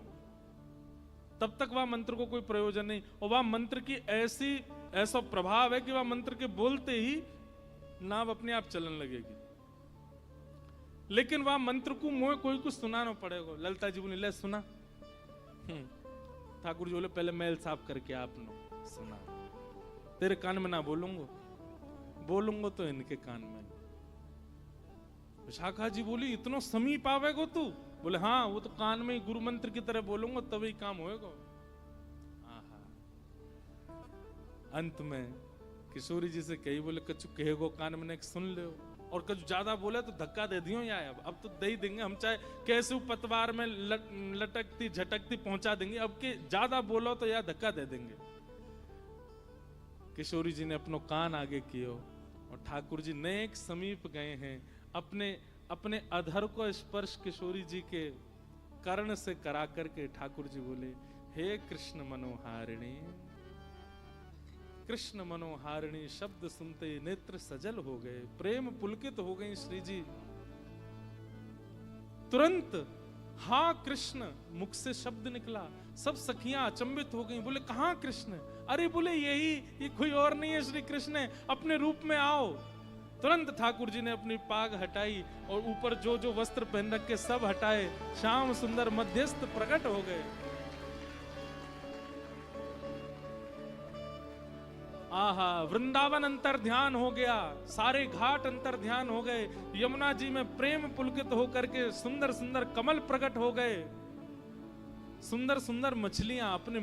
तब तक वह मंत्र को कोई प्रयोजन नहीं, और वह मंत्र की ऐसा प्रभाव है कि वह मंत्र के बोलते ही नाव अपने आप चलने लगेगी, लेकिन वह मंत्र को मुझे कोई कुछ सुनाना पड़ेगा। ललिता जी बोली ले सुना। ठाकुर जी बोले पहले मैल साफ करके आप नो सुना, तेरे कान में ना बोलूंगा, बोलूंगा तो इनके कान में। विशाखा जी बोली इतना समीप आवेगो तू। बोले हाँ, वो तो कान में ही गुरु मंत्र की तरह बोलूंगा तभी काम होएगा। अंत में किशोरी जी से कही, बोले कछु कहेगो कान में सुन ले। और कुछ ज्यादा बोले तो धक्का दे दियो या अब तो दे ही देंगे हम, चाहे कैसे पतवार में लटकती झटकती पहुंचा देंगे, अब के ज्यादा बोलो तो या धक्का दे देंगे। किशोरी जी ने अपनो कान आगे कियो और ठाकुर जी नेक समीप गए हैं, अपने अपने अधर को स्पर्श किशोरी जी के कर्ण से करा करके ठाकुर जी बोले, हे कृष्ण मनोहारिणी। कृष्ण मनोहारिणी शब्द सुनते नेत्र सजल हो गए, प्रेम पुलकित हो गई श्री जी। तुरंत हाँ कृष्ण मुख से शब्द निकला, सब सखियां अचंभित हो गई, बोले कहां कृष्ण? अरे बोले यही, ये कोई और नहीं है, श्री कृष्ण है, अपने रूप में आओ। तुरंत ठाकुर जी ने अपनी पाग हटाई और ऊपर जो जो वस्त्र पहन रखे सब हटाए, श्याम सुंदर मध्यस्थ प्रकट हो गए। आहा, वृंदावन अंतर ध्यान हो गया, सारे घाट अंतर ध्यान हो गए, यमुना जी में प्रेम पुलकित होकर के सुंदर सुंदर कमल प्रकट हो गए, सुंदर सुंदर मछलियां अपने